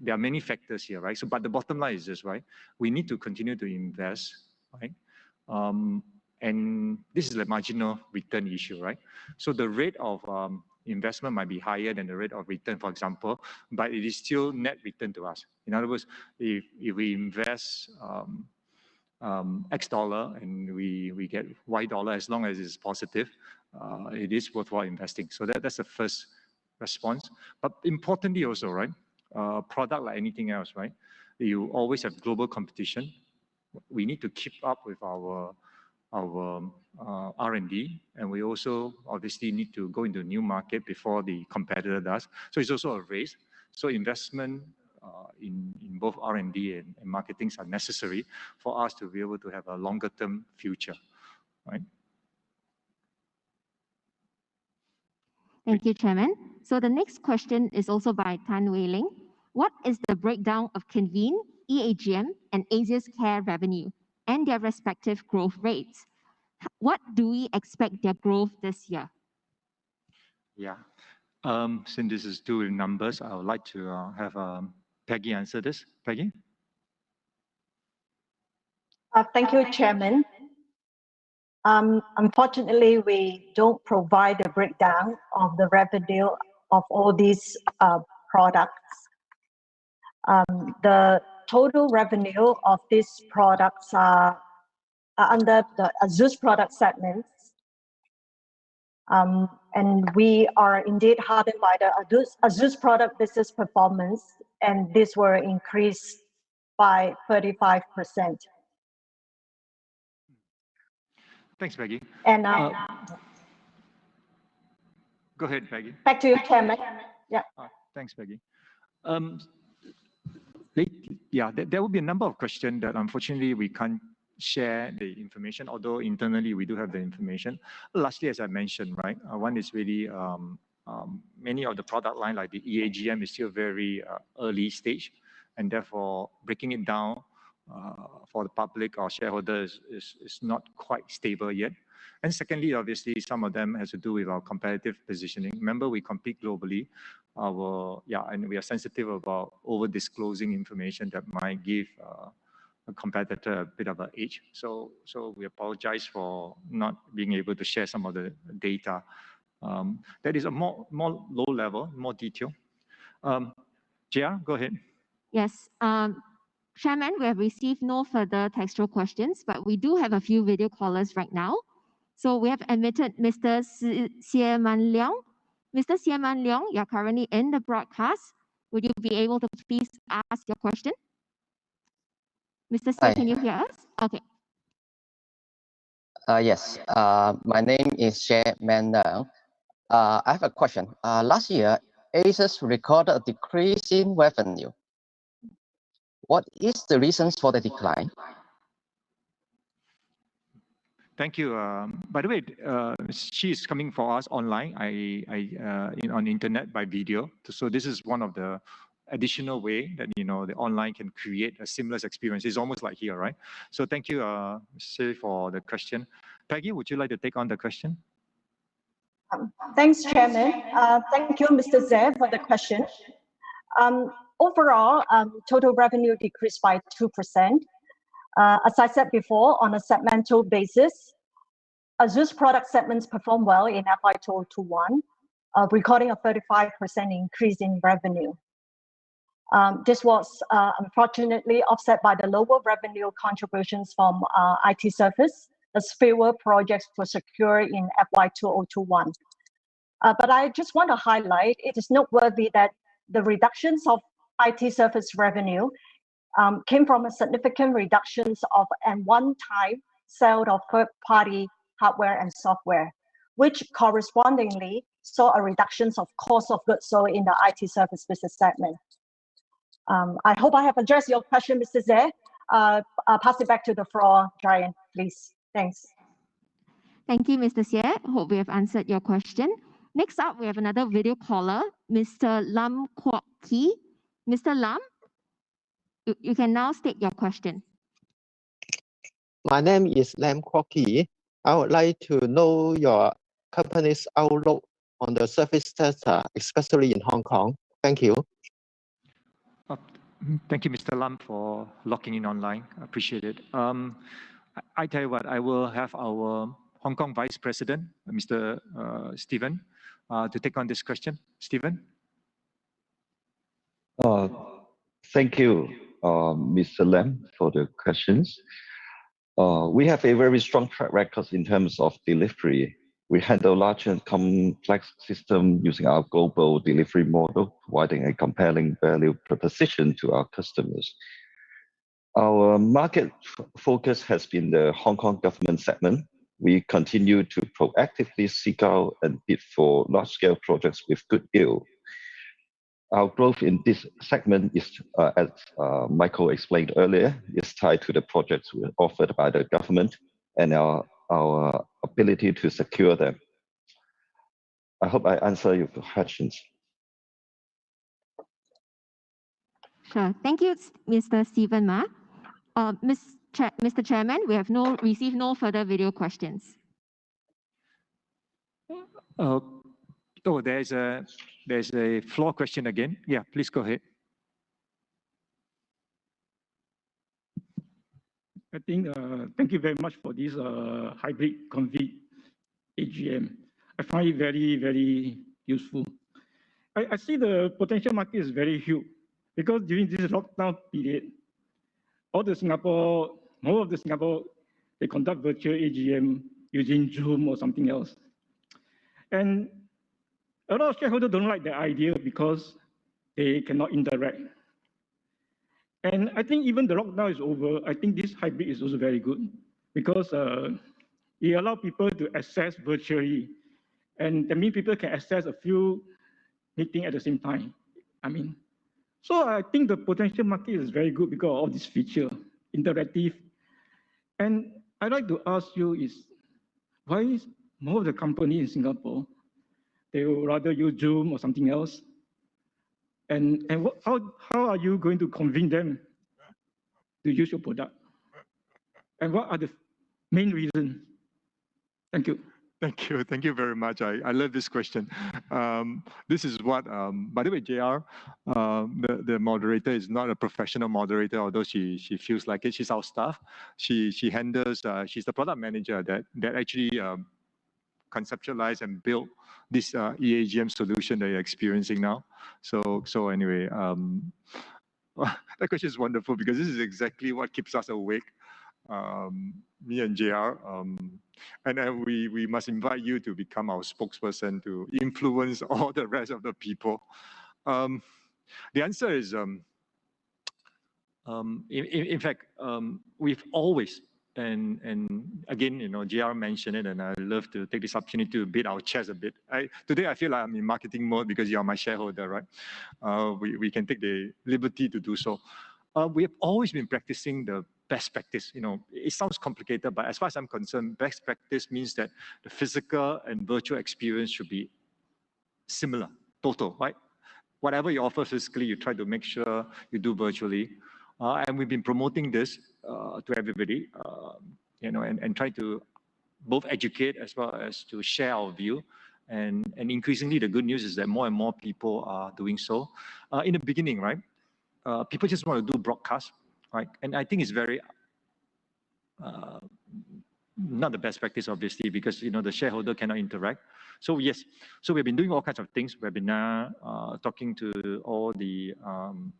are many factors here, right? So, but the bottom line is this, right? We need to continue to invest, right? And this is a marginal return issue, right? So the rate of investment might be higher than the rate of return, for example, but it is still net return to us. In other words, if we invest X dollar and we get Y dollar, as long as it's positive, it is worthwhile investing. So that's the first response. But importantly also, right, product like anything else, right, you always have global competition. We need to keep up with our R&D, and we also obviously need to go into a new market before the competitor does. So it's also a race. So investment in both R&D and marketing are necessary for us to be able to have a longer term future, right? Thank you, Chairman. So the next question is also by Tan Wei Ling. What is the breakdown of Convene, EAGM, and Azeus Care revenue and their respective growth rates? What do we expect their growth this year? Yeah. Since this is two numbers, I would like to have Peggy answer this. Peggy? Thank you, Chairman. Unfortunately, we don't provide a breakdown of the revenue of all these products. The total revenue of these products are under the Azeus product segments. And we are indeed heartened by the Azeus product business performance, and this will increase by 35%. Thanks, Peggy. And go ahead, Peggy. Back to you, Chairman. Yeah. Thanks, Peggy. Yeah, there will be a number of questions that unfortunately we can't share the information, although internally we do have the information. Lastly, as I mentioned, right, one is really many of the product line like the EAGM is still very early stage, and therefore breaking it down for the public or shareholders is not quite stable yet. And secondly, obviously, some of them has to do with our competitive positioning. Remember, we compete globally. And we are sensitive about over-disclosing information that might give a competitor a bit of an edge. So we apologize for not being able to share some of the data. That is a more low level, more detail. Jia, go ahead. Yes. Chairman, we have received no further textual questions, but we do have a few video callers right now. So we have admitted Mr. Xie Man Leong. Mr. Xie Man Leong, you're currently in the broadcast. Would you be able to please ask your question? Mr. Xie, can you hear us? Okay. Yes. My name is Xie Man Leong. I have a question. Last year, Azeus recorded a decrease in revenue. What is the reasons for the decline? Thank you. By the way, she is coming for us online, on internet by video. So this is one of the additional way that the online can create a seamless experience. It's almost like here, right? So thank you, Xie, for the question. Peggy, would you like to take on the question? Thanks, Chairman. Thank you, Mr. Zhe, for the question. Overall, total revenue decreased by 2%. As I said before, on a segmental basis, Azeus product segments performed well in FY 2021, recording a 35% increase in revenue. This was unfortunately offset by the lower revenue contributions from IT service, as fewer projects were secured in FY 2021. But I just want to highlight, it is noteworthy that the reductions of IT service revenue came from a significant reductions of and one-time sale of third-party hardware and software, which correspondingly saw a reduction of cost of goods sold in the IT service business segment. I hope I have addressed your question, Mr. Zhe. I'll pass it back to the floor, Jarian, please. Thanks. Thank you, Mr. Xie. Hope we have answered your question. Next up, we have another video caller, Mr. Lam Kwok Ki. Mr. Lam, you can now state your question. My name is Lam Kwok Ki. I would like to know your company's outlook on the service sector, especially in Hong Kong. Thank you. Thank you, Mr. Lam, for logging in online. I appreciate it. I tell you what, I will have our Hong Kong Vice President, Mr. Stephen, to take on this question. Stephen? Thank you, Mr. Lam, for the questions. We have a very strong track record in terms of delivery. We handle large and complex systems using our global delivery model, providing a compelling value proposition to our customers. Our market focus has been the Hong Kong government segment. We continue to proactively seek out and bid for large-scale projects with good yield. Our growth in this segment is, as Michael explained earlier, is tied to the projects offered by the government and our ability to secure them. I hope I answer your questions. Sure. Thank you, Mr. Stephen Ma. Mr. Chairman, we have received no further video questions. Oh, there's a floor question again. Yeah, please go ahead. I think, thank you very much for this hybrid Convene AGM. I find it very, very useful. I see the potential market is very huge because during this lockdown period, most of the Singapore, they conduct virtual AGM using Zoom or something else. And a lot of shareholders don't like the idea because they cannot interact. And I think even the lockdown is over, I think this hybrid is also very good because it allows people to access virtually. And that means people can access a few meetings at the same time. So I think the potential market is very good because of all this feature, interactive. And I'd like to ask you is, why is more of the company in Singapore, they would rather use Zoom or something else? And how are you going to convince them to use your product? And what are the main reasons? Thank you. Thank you very much. I love this question. This is what, by the way, JR, the moderator is not a professional moderator, although she feels like it. She's our staff. She handles, she's the product manager that actually conceptualized and built this EAGM solution that you're experiencing now. So anyway, that question is wonderful because this is exactly what keeps us awake. Me and JR, and we must invite you to become our spokesperson to influence all the rest of the people. The answer is, in fact, we've always, and again, JR mentioned it, and I love to take this opportunity to beat our chest a bit. Today I feel like I'm in marketing mode because you're my shareholder, right? We can take the liberty to do so. We have always been practicing the best practice. It sounds complicated, but as far as I'm concerned, best practice means that the physical and virtual experience should be similar, total, right? Whatever you offer physically, you try to make sure you do virtually. And we've been promoting this to everybody, and try to both educate as well as to share our view. And increasingly, the good news is that more and more people are doing so. In the beginning, right, people just want to do broadcast, right? And I think it's very not the best practice, obviously, because the shareholder cannot interact. So yes, so we've been doing all kinds of things, webinar, talking to all the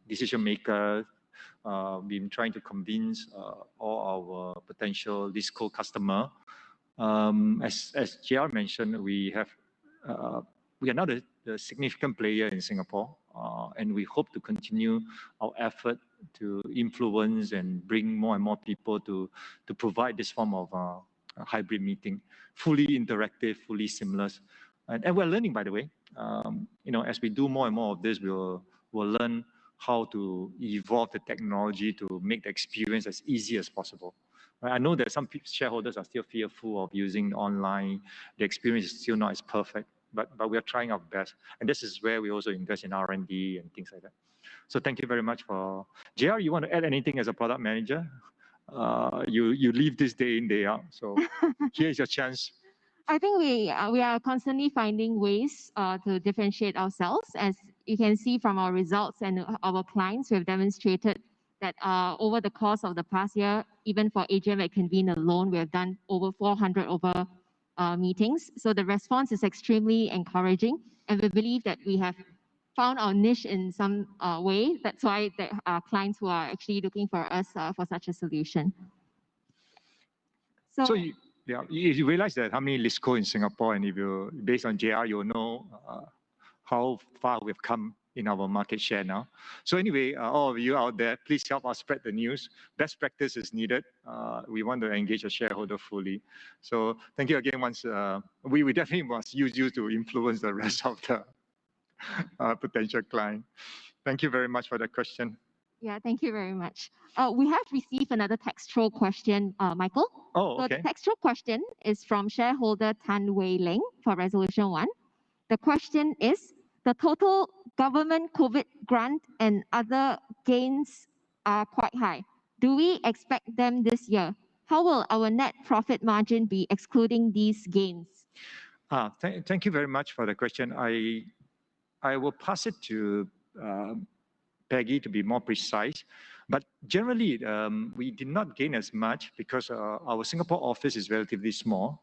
decision makers. Been trying to convince all our potential Disco customer. As JR mentioned, we are now the significant player in Singapore, and we hope to continue our effort to influence and bring more and more people to provide this form of hybrid meeting, fully interactive, fully seamless. And we're learning, by the way. As we do more and more of this, we'll learn how to evolve the technology to make the experience as easy as possible. I know that some shareholders are still fearful of using online. The experience is still not as perfect, but we are trying our best. And this is where we also invest in R&D and things like that. So thank you very much for... JR, you want to add anything as a product manager? You live this day in, day out. So here's your chance. I think we are constantly finding ways to differentiate ourselves. As you can see from our results and our clients, we have demonstrated that over the course of the past year, even for AGM at Convene alone, we have done over 400 meetings. So the response is extremely encouraging, and we believe that we have found our niche in some way. That's why there are clients who are actually looking for us for such a solution. So you realize that how many ListCo in Singapore, and if you, based on JR, you'll know how far we've come in our market share now. So anyway, all of you out there, please help us spread the news. Best practice is needed. We want to engage a shareholder fully. So thank you again once. We definitely must use you to influence the rest of the potential client. Thank you very much for the question. Yeah, thank you very much. We have received another textual question, Michael. Oh, So okay. the textual question is from shareholder Tan Wei Ling for Resolution 1. The question is, the total government COVID grant and other gains are quite high. Do we expect them this year? How will our net profit margin be excluding these gains? Thank you very much for the question. I will pass it to Peggy to be more precise. But generally, we did not gain as much because our Singapore office is relatively small.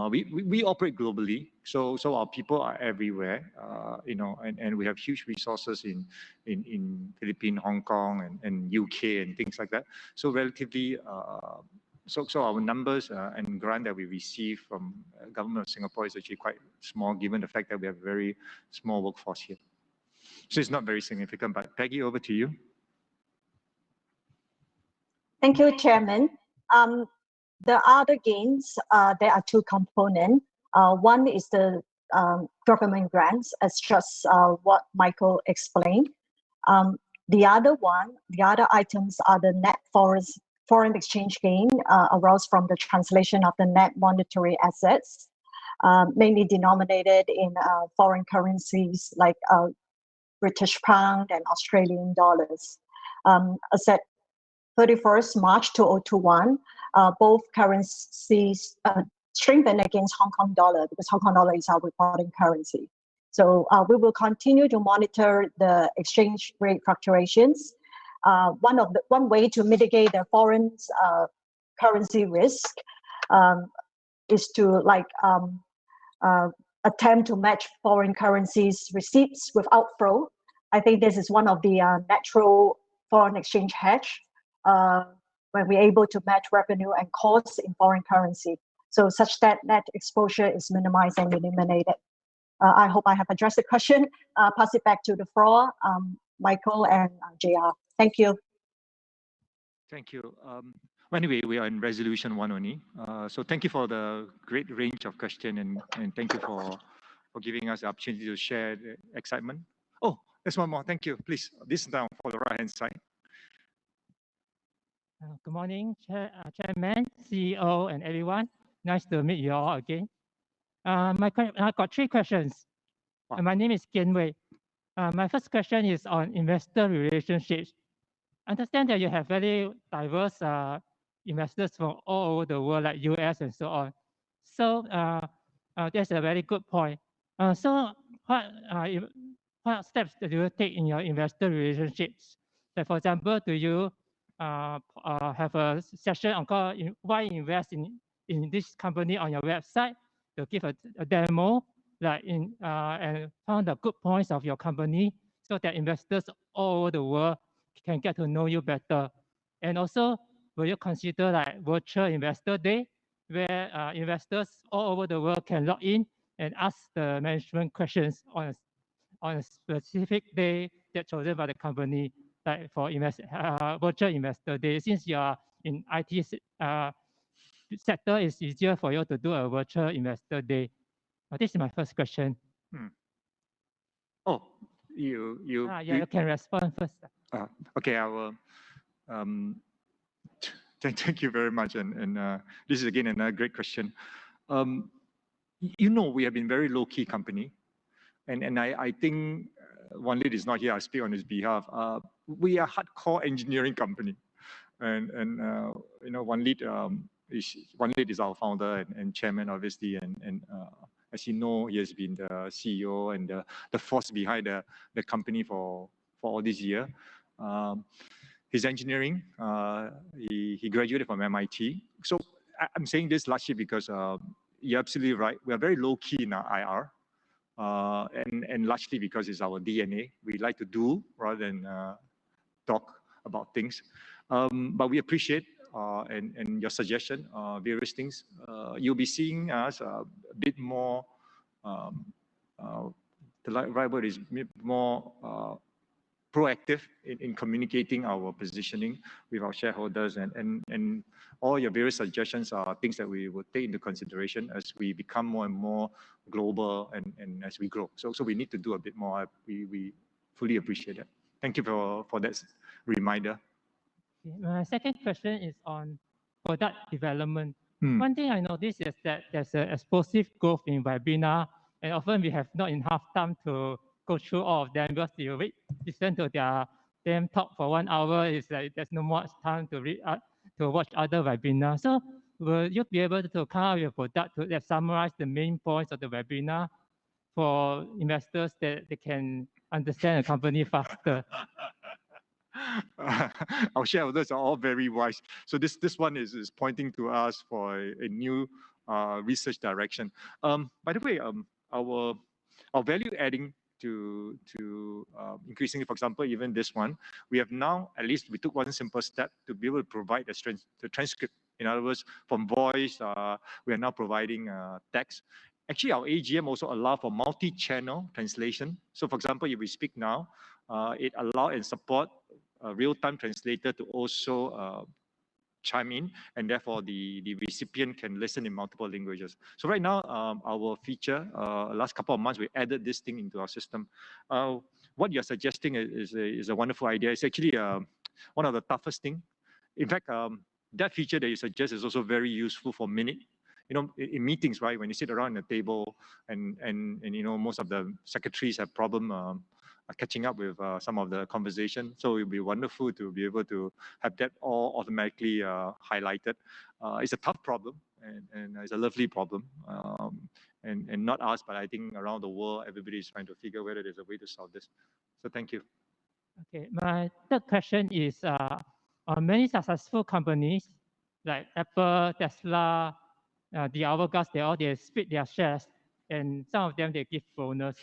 We operate globally, so our people are everywhere, and we have huge resources in Philippines, Hong Kong, and UK and things like that. So relatively, so our numbers and grant that we receive from government of Singapore is actually quite small, given the fact that we have a very small workforce here. So it's not very significant. But Peggy, over to you. Thank you, Chairman. The other gains, there are two components. One is the government grants, as just what Michael explained. The other items are the net foreign exchange gain arose from the translation of the net monetary assets, mainly denominated in foreign currencies like British pound and Australian dollars. As at 31st March 2021, both currencies strengthened against Hong Kong dollar because Hong Kong dollar is our reporting currency. So we will continue to monitor the exchange rate fluctuations. One way to mitigate the foreign currency risk is to attempt to match foreign currencies receipts with outflow. I think this is one of the natural foreign exchange hedge when we're able to match revenue and costs in foreign currency. So such that net exposure is minimized and eliminated. I hope I have addressed the question. Pass it back to the floor, Michael and JR. Thank you. Thank you. Anyway, we are in resolution 1 only. So thank you for the great range of questions and thank you for giving us the opportunity to share the excitement. Oh, there's one more. Thank you. Please, this down for the right-hand side. Good morning, Chairman, CEO, and everyone. Nice to meet you all again. I've got 3 questions. Wow. My name is Kian Wei. My first question is on investor relationships. I understand that you have very diverse investors from all over the world, like US and so on. So that's a very good point. So what steps do you take in your investor relationships? Like, for example, do you have a session on why invest in this company on your website to give a demo, like and found the good points of your company so that investors all over the world can get to know you better? And also, will you consider like virtual investor day where investors all over the world can log in and ask the management questions on a specific day that's chosen by the company, like for virtual investor day? Since you are in IT sector, it's easier for you to do a virtual investor day. This is my first question. Oh, you you can respond first. Okay, I will. Thank you very much, and this is again another great question. We have been very low-key company, and I think Wan Lit is not here. I speak on his behalf. We are hardcore engineering company, and Wan Lit is our founder and chairman, obviously, and as you know, he has been the CEO and the force behind the company for all this year. His engineering, he graduated from MIT. So I'm saying this largely because you're absolutely right. We are very low-key in our IR, and largely because it's our DNA. We like to do rather than talk about things. But we appreciate and your suggestion, various things. You'll be seeing us a bit more, the right word is more proactive in communicating our positioning with our shareholders, and all your various suggestions are things that we will take into consideration as we become more and more global and as we grow. So we need to do a bit more. We fully appreciate it. Thank you for that reminder. My second question is on product development. One thing I noticed is that there's an explosive growth in webinar, and often we have not enough time to go through all of them because you listen to them talk for 1 hour. It's like there's no more time to read to watch other webinars. So will you be able to come up with a product that summarize the main points of the webinar for investors that they can understand the company faster? Our shareholders are all very wise. So this one is pointing to us for a new research direction. By the way, our value adding to increasingly, for example, even this one, we have now, at least we took one simple step to be able to provide the transcript. In other words, from voice, we are now providing text. Actually, our AGM also allows for multi-channel translation. So for example, if we speak now, it allows and support a real-time translator to also chime in, and therefore the recipient can listen in multiple languages. So right now, our feature, last couple of months, we added this thing into our system. What you're suggesting is a wonderful idea. It's actually one of the toughest things. In fact, that feature that you suggest is also very useful for minute. You know, in meetings, right, when you sit around the table and you know, most of the secretaries have problem catching up with some of the conversation. So it would be wonderful to be able to have that all automatically highlighted. It's a tough problem and it's a lovely problem. And not us, but I think around the world, everybody is trying to figure whether there's a way to solve this. So thank you. Okay, my third question is on many successful companies like Apple, Tesla, the Hourglass, they split their shares, and some of them they give bonus.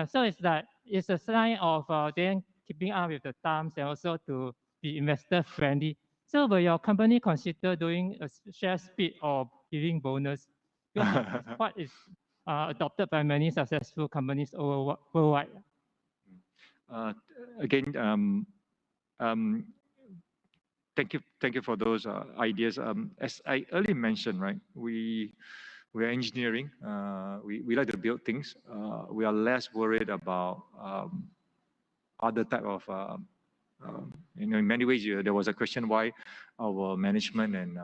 So it's like it's a sign of them keeping up with the times and also to be investor friendly. So will your company consider doing a share split or giving bonus? Because what is adopted by many successful companies worldwide. Again, thank you for those ideas. As I earlier mentioned, right, we are engineering. We like to build things. We are less worried about other type of, you know, in many ways, there was a question why our management and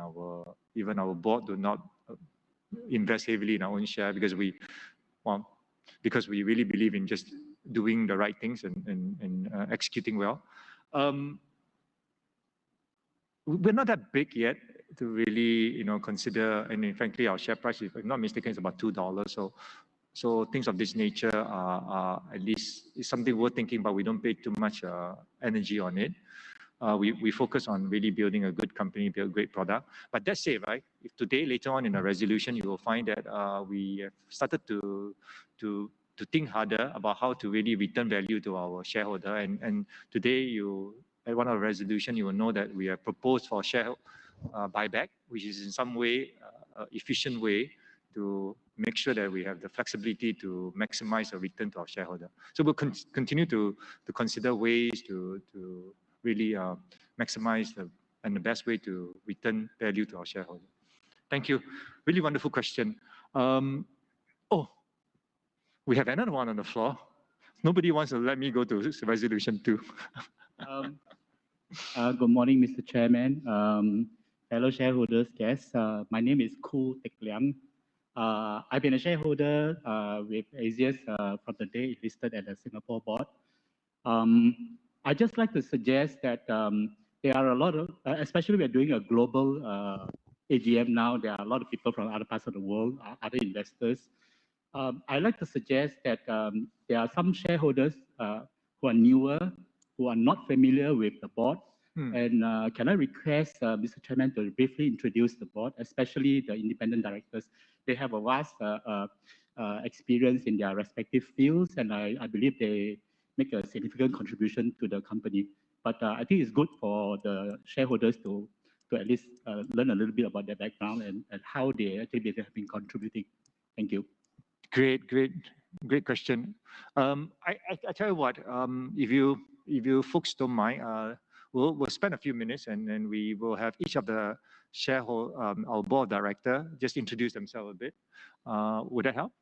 even our board do not invest heavily in our own share, because we really believe in just doing the right things and executing well. We're not that big yet to really, you know, consider, and frankly, our share price, if I'm not mistaken, is about $2. So things of this nature are at least is something worth thinking about. We don't pay too much energy on it. We focus on really building a good company, build a great product. But that said, right, if today, later on in a resolution, you will find that we have started to think harder about how to really return value to our shareholder. And today, at one of the resolution, you will know that we have proposed for share buyback, which is in some way efficient way to make sure that we have the flexibility to maximize a return to our shareholder. So we'll continue to consider ways to really maximize the best way to return value to our shareholder. Thank you. Really wonderful question. We have another one on the floor. Nobody wants to let me go to resolution 2. Good morning, Mr. Chairman, fellow shareholders, guests. My name is Ku Tek Liang. I've been a shareholder with Azeus from the day it listed at the Singapore board. I just like to suggest that there are a lot of, especially we're doing a global AGM now, there are a lot of people from other parts of the world, other investors. I'd like to suggest that there are some shareholders who are newer, who are not familiar with the board. And can I request Mr. Chairman to briefly introduce the board, especially the independent directors? They have a vast experience in their respective fields, and I believe they make a significant contribution to the company. But I think it's good for the shareholders to at least learn a little bit about their background and how they actually have been contributing. Thank you. Great question. I tell you what, if you folks don't mind, we'll spend a few minutes and then we will have each of the our board director just introduce themselves a bit. Would that help?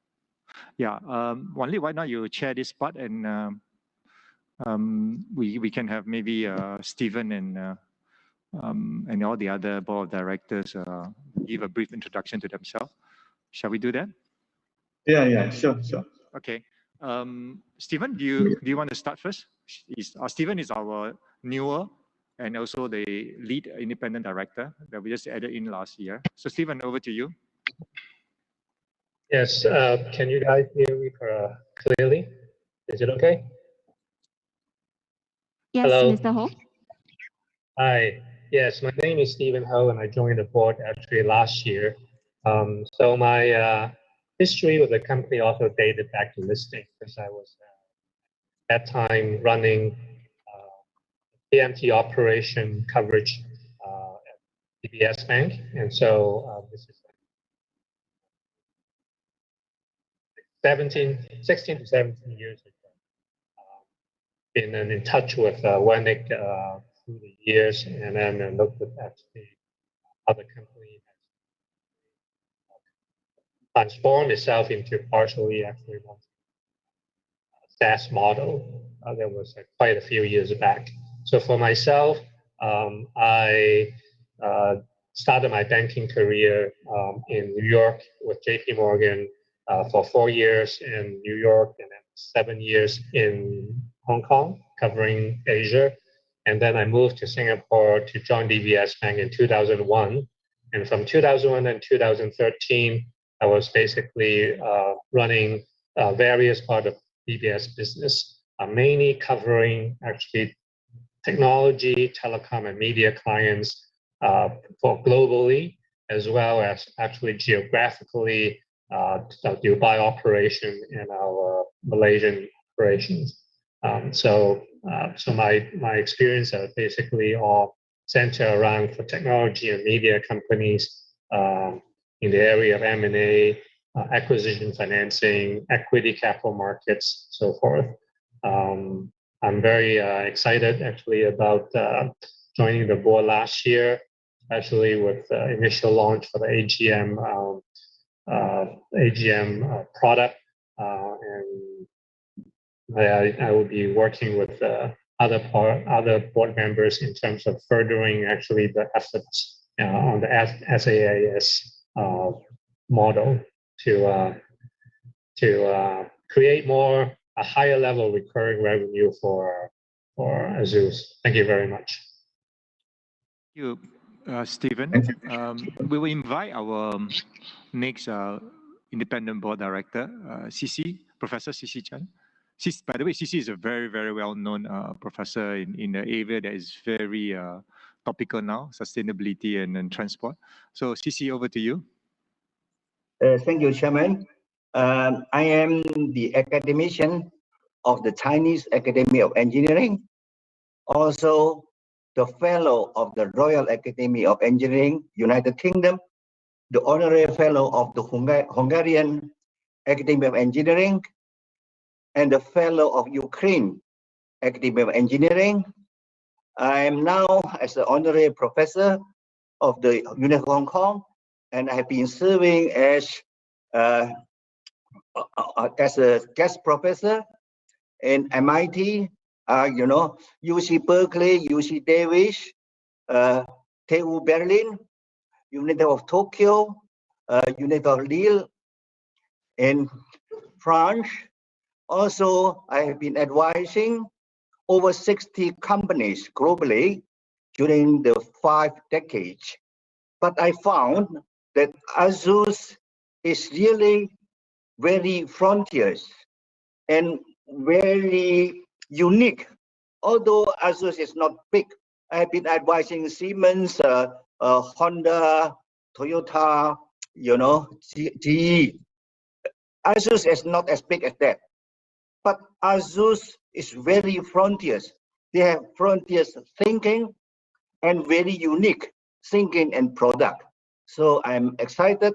Yeah. Wan Lee, why not you chair this part and we can have maybe Stephen and all the other board directors give a brief introduction to themselves. Shall we do that? Yeah, sure. Okay. Stephen, do you want to start first? Stephen is our newer and also the lead independent director that we just added in last year. So Stephen, over to you. Yes, can you guys hear me clearly? Is it okay? Yes, Hello. Mr. Ho. Hi. Yes, my name is Stephen Ho, and I joined the board actually last year. So my history with the company also dated back to listing because I was at that time running PMT operation coverage at DBS Bank, and so this is 16 to 17 years ago. Been in touch with Wennick through the years, and then looked at the other company has transformed itself into partially actually one SaaS model. That was quite a few years back. So for myself, I started my banking career in New York with JP Morgan for 4 years in New York and then 7 years in Hong Kong, covering Asia. And then I moved to Singapore to join DBS Bank in 2001. And from 2001 and 2013, I was basically running various parts of DBS business, mainly covering actually technology, telecom, and media clients for globally, as well as actually geographically, Dubai operation and our Malaysian operations. So my experience are basically all centered around for technology and media companies in the area of M&A, acquisition financing, equity capital markets, so forth. I'm very excited actually about joining the board last year, especially with the initial launch for the AGM product. And I will be working with other board members in terms of furthering actually the efforts on the SaaS model to create a higher level recurring revenue for Azeus. Thank you very much. Thank you, Stephen. We will invite our next independent board director, Professor CC Chan. By the way, CC is a very, very well-known professor in the area that is very topical now, sustainability and transport. So CC, over to you. Thank you, Chairman. I am the academician of the Chinese Academy of Engineering, also the fellow of the Royal Academy of Engineering, United Kingdom, the honorary fellow of the Hungarian Academy of Engineering, and the fellow of Ukraine Academy of Engineering. I am now as the honorary professor of the University of Hong Kong, and I have been serving as a guest professor in MIT, UC Berkeley, UC Davis, TU Berlin, University of Tokyo, University of Lille in France. Also, I have been advising over 60 companies globally during the 5 decades. But I found that Azeus is really very frontiers and very unique. Although Azeus is not big, I have been advising Siemens, Honda, Toyota, GE. Azeus is not as big as that. But Azeus is very frontiers. They have frontiers thinking and very unique thinking and product. So I'm excited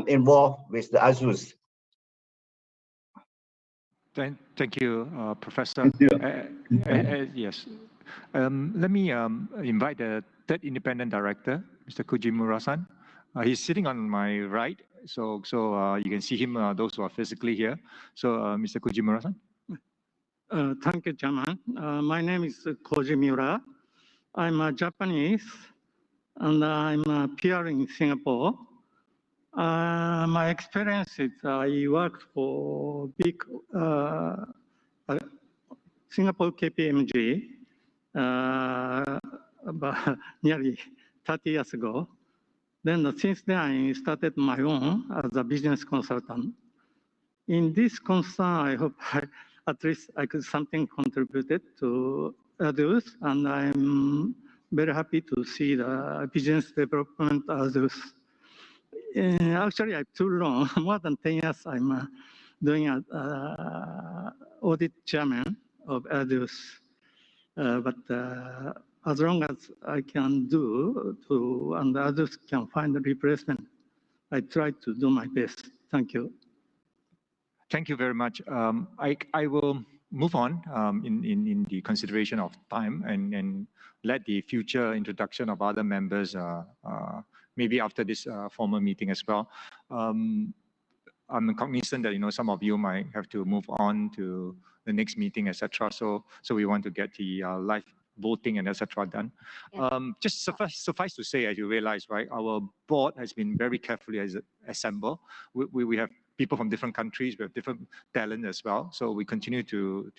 involved with the Azeus. Thank you, Professor. Thank you. Yes. Let me invite the third independent director, Mr. Kuji Murasan. He's sitting on my right, so you can see him, those who are physically here. So, Mr. Kuji Murasan. Thank you, Chairman. My name is Koji Miura. I'm a Japanese, and I'm a PR in Singapore. My experience is I worked for big Singapore KPMG about nearly 30 years ago. Then since then, I started my own as a business consultant. In this concern, I hope at least I could something contributed to others, and I'm very happy to see the business development others. Actually, I'm too long, more than 10 years I'm doing an audit chairman of others. But as long as I can do to, and others can find a replacement, I try to do my best. Thank you. Thank you very much. I will move on in the consideration of time and let the future introduction of other members maybe after this formal meeting as well. I'm cognizant that some of you might have to move on to the next meeting, etc. So we want to get the live voting and etc. done. Yes. Just suffice to say, as you realize, right, our board has been very carefully assembled. We have people from different countries, we have different talent as well. So we continue to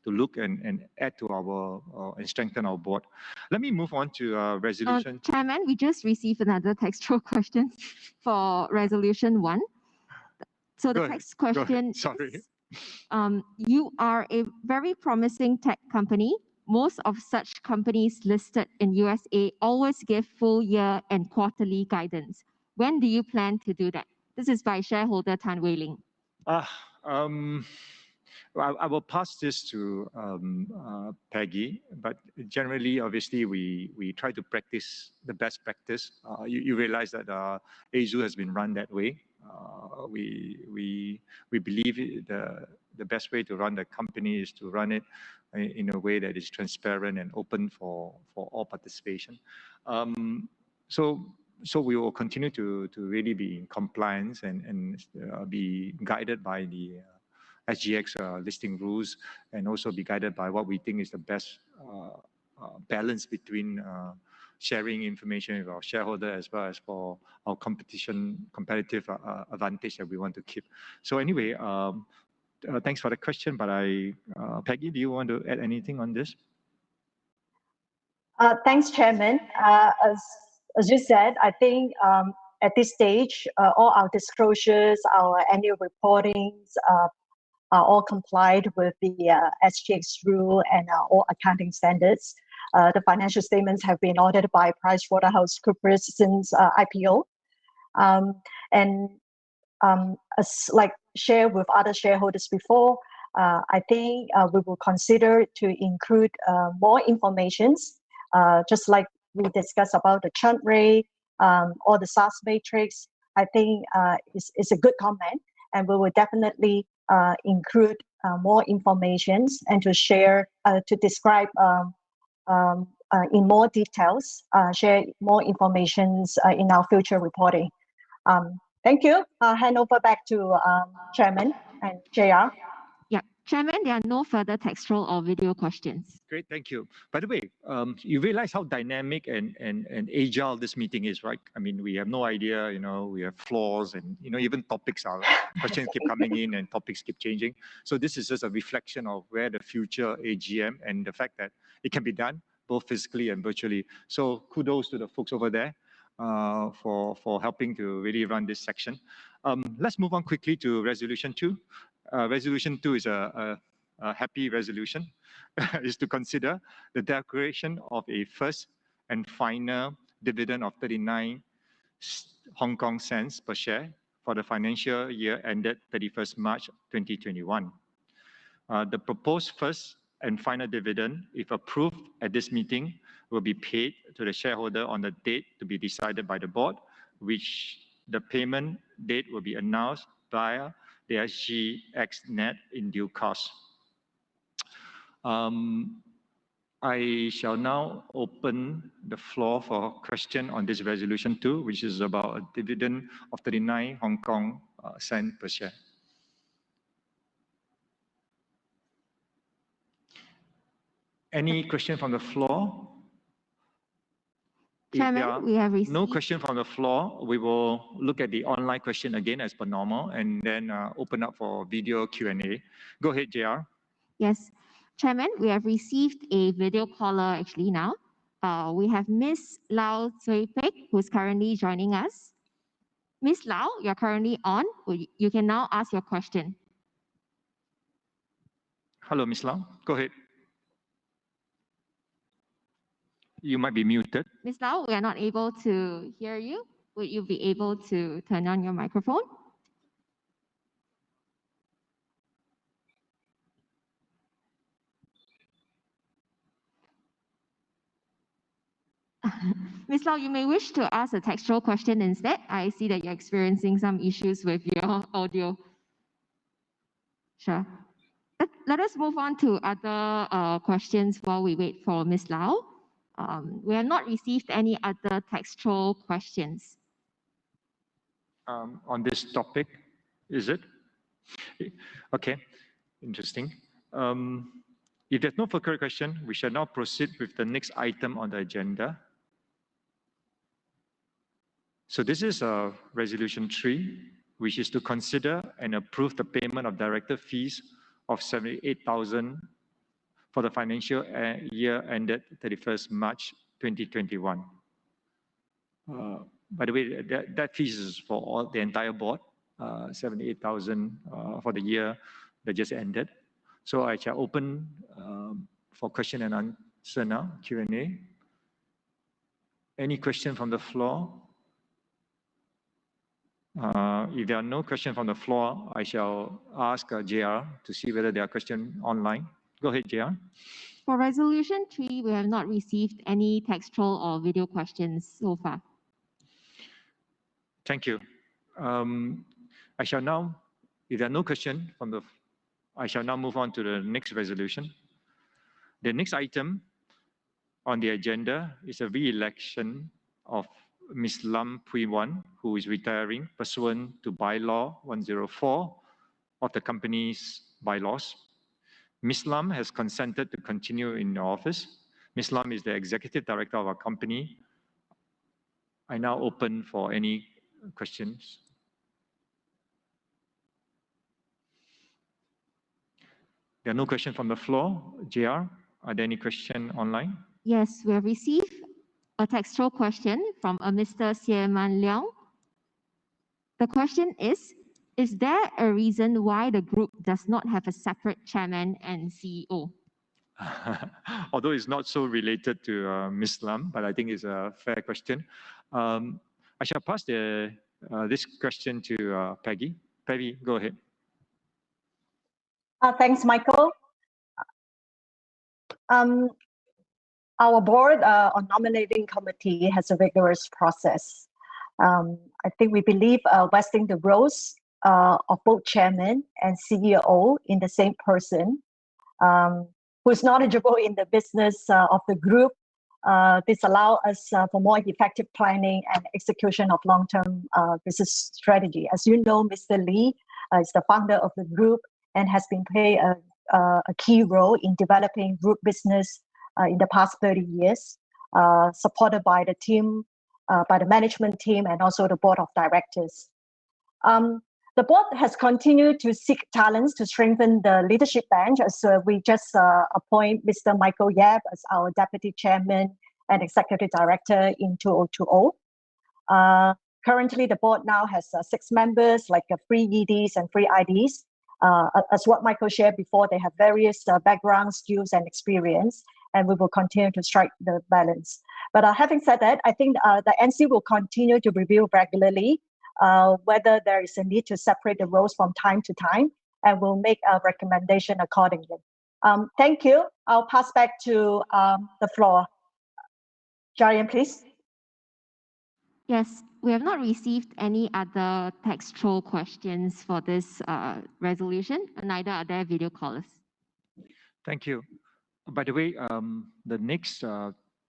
look and add to our and strengthen our board. Let me move on to resolution. Chairman, we just received another textual question for resolution 1. So the text question Sorry. is, you are a very promising tech company. Most of such companies listed in USA always give full year and quarterly guidance. When do you plan to do that? This is by shareholder Tan Wei Ling. I will pass this to Peggy, but generally, obviously, we try to practice the best practice. You realize that Azeus has been run that way. We believe the best way to run the company is to run it in a way that is transparent and open for all participation. So we will continue to really be in compliance and be guided by the SGX listing rules, and also be guided by what we think is the best balance between sharing information with our shareholder as well as for our competitive advantage that we want to keep. So anyway, thanks for the question, but Peggy, do you want to add anything on this? Thanks, Chairman. As you said, I think at this stage, all our disclosures, our annual reportings are all complied with the SGX rule and all accounting standards. The financial statements have been audited by PricewaterhouseCoopers since IPO. And as like shared with other shareholders before, I think we will consider to include more informations, just like we discussed about the churn rate or the SaaS matrix. I think it's a good comment, and we will definitely include more informations and to share, to describe in more details, share more informations in our future reporting. Thank you. I'll hand over back to Chairman and JR. Yeah, Chairman, there are no further textual or video questions. Great, thank you. By the way, you realize how dynamic and agile this meeting is, right? I mean, we have no idea, we have flaws and, even questions keep coming in and topics keep changing. So this is just a reflection of where the future AGM and the fact that it can be done both physically and virtually. So kudos to the folks over there for helping to really run this section. Let's move on quickly to resolution 2. Resolution 2 is a happy resolution, is to consider the declaration of a first and final dividend of 39 Hong Kong cents per share for the financial year ended 31st March 2021. The proposed first and final dividend, if approved at this meeting, will be paid to the shareholder on the date to be decided by the board, which the payment date will be announced via the SGXNet in due course. I shall now open the floor for question on this resolution 2, which is about a dividend of 39 Hong Kong cent per share. Any question from the floor? Chairman, we have received no question from the floor, we will look at the online question again as per normal and then open up for video Q&A. Go ahead, JR. Yes, Chairman, we have received a video caller actually now. We have Ms. Lau Tsui Pek, who's currently joining us. Ms. Lau, you're currently on. You can now ask your question. Hello, Ms. Lau. Go ahead. You might be muted. Ms. Lau, we are not able to hear you. Would you be able to turn on your microphone? Ms. Lau, you may wish to ask a textual question instead. I see that you're experiencing some issues with your audio. Sure. Let us move on to other questions while we wait for Ms. Lau. We have not received any other textual questions. On this topic, is it? Okay, interesting. If there's no further question, we shall now proceed with the next item on the agenda. So this is resolution 3, which is to consider and approve the payment of director fees of 78,000 for the financial year ended 31st March 2021. By the way, that fees is for the entire board, 78,000 for the year that just ended. So I shall open for question and answer now, Q&A. Any question from the floor? If there are no questions from the floor, I shall ask JR to see whether there are questions online. Go ahead, JR. For resolution 3, we have not received any textual or video questions so far. Thank you. I shall now, if there are no questions from the, I shall now move on to the next resolution. The next item on the agenda is a re-election of Ms. Lam Pui Wan, who is retiring pursuant to Bylaw 104 of the company's bylaws. Ms. Lam has consented to continue in office. Ms. Lam is the Executive Director of our company. I now open for any questions. There are no questions from the floor. JR, are there any questions online? Yes, we have received a textual question from a Mr. Xie Man Leong. The question is there a reason why the group does not have a separate chairman and CEO? Although it's not so related to Ms. Lam, but I think it's a fair question. I shall pass this question to Peggy. Peggy, go ahead. Thanks, Michael. Our board on nominating committee has a rigorous process. I think we believe vesting the roles of both chairman and CEO in the same person, who is knowledgeable in the business of the group. This allows us for more effective planning and execution of long-term business strategy. As you know, Mr. Lee is the founder of the group and has been playing a key role in developing group business in the past 30 years, supported by the team, by the management team, and also the board of directors. The board has continued to seek talents to strengthen the leadership bench, as we just appoint Mr. Michael Yap as our Deputy Chairman and Executive Director in 2020. Currently, the board now has 6 members, like 3 EDs and 3 IDs. As what Michael shared before, they have various backgrounds, skills, and experience, and we will continue to strike the balance. But having said that, I think the NC will continue to review regularly whether there is a need to separate the roles from time to time, and we'll make a recommendation accordingly. Thank you. I'll pass back to the floor. Jarian, please. Yes, We have not received any other textual questions for this resolution, and neither are there video callers. Thank you. By the way, the next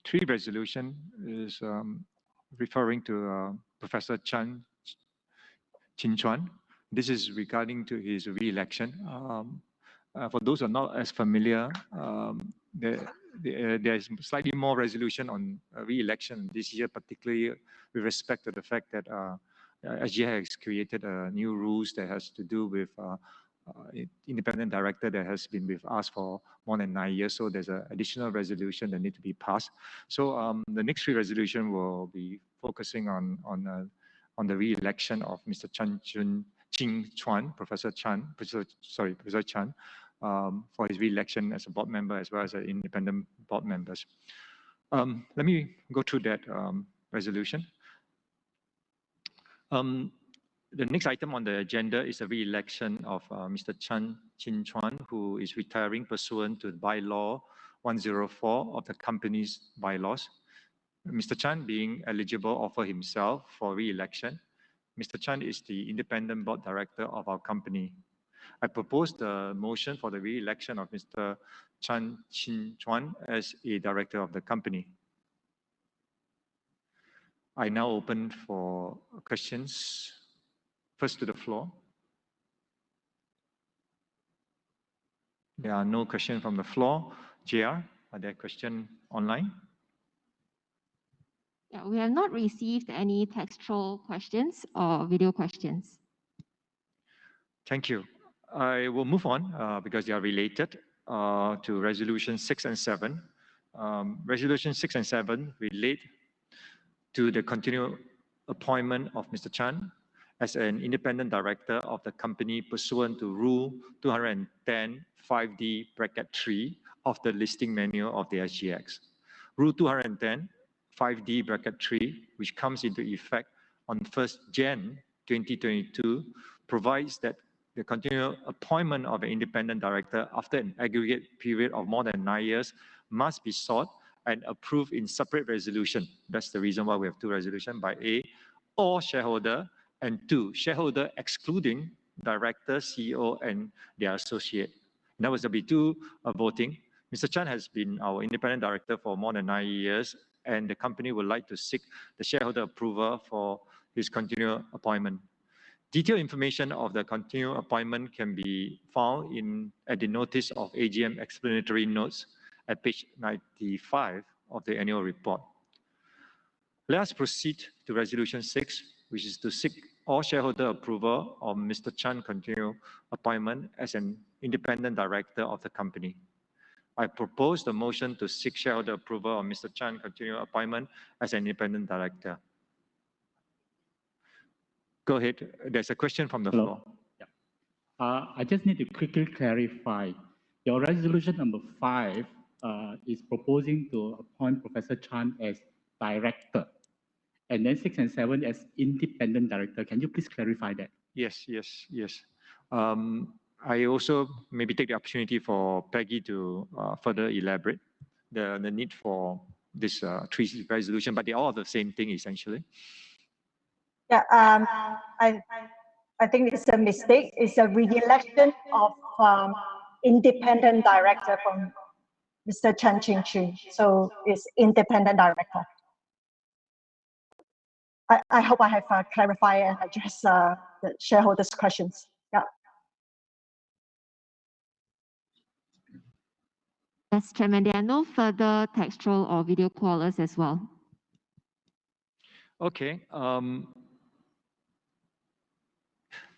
three resolution is referring to Professor Chin Chuan. This is regarding to his re-election. For those who are not as familiar, there's slightly more resolution on re-election this year, particularly with respect to the fact that SGI has created new rules that has to do with independent director that has been with us for more than 9 years. So there's an additional resolution that need to be passed. So the next three resolution will be focusing on the re-election of Mr. Chin Chuan, Professor Chan, for his re-election as a board member as well as independent board members. Let me go through that resolution. The next item on the agenda is the re-election of Mr. Chin Chuan, who is retiring pursuant to bylaw 104 of the company's bylaws. Mr. Chan, being eligible, offer himself for re-election. Mr. Chan is the independent board director of our company. I propose the motion for the re-election of Mr. Chin Chuan as a director of the company. I now open for questions. First to the floor. There are no questions from the floor. JR, are there questions online? Yeah, we have not received any textual questions or video questions. Thank you. I will move on because they are related to Resolution 6 and 7. Resolution 6 and 7 relate to the continued appointment of Mr. Chan as an independent director of the company pursuant to Rule 210 5D bracket 3 of the listing manual of the SGX. Rule 210 5D bracket 3, which comes into effect on 1st Jan 2022, provides that the continued appointment of an independent director after an aggregate period of more than 9 years must be sought and approved in separate resolution. That's the reason why we have two resolutions, by A, all shareholder, and 2, shareholder excluding director, CEO, and their associate. In other words, there'll be 2 voting. Mr. Chan has been our independent director for more than 9 years, and the company would like to seek the shareholder approval for his continued appointment. Detailed information of the continued appointment can be found at the notice of AGM explanatory notes at page 95 of the annual report. Let us proceed to Resolution 6, which is to seek all shareholder approval of Mr. Chan's continued appointment as an independent director of the company. I propose the motion to seek shareholder approval of Mr. Chan's continued appointment as an independent director. Go ahead. There's a question from the floor. Yeah. I just need to quickly clarify. Your resolution number 5 is proposing to appoint Professor Chan as director, and then 6 and 7 as independent director. Can you please clarify that? Yes. I also maybe take the opportunity for Peggy to further elaborate the need for this 3 resolution, but they're all the same thing essentially. Yeah, I think it's a mistake. It's a re-election of independent director from Mr. Chan Chin Chun. So it's independent director. I hope I have clarified and addressed the shareholders' questions. Yeah. Yes, Chairman, there are no further textual or video callers as well. Okay.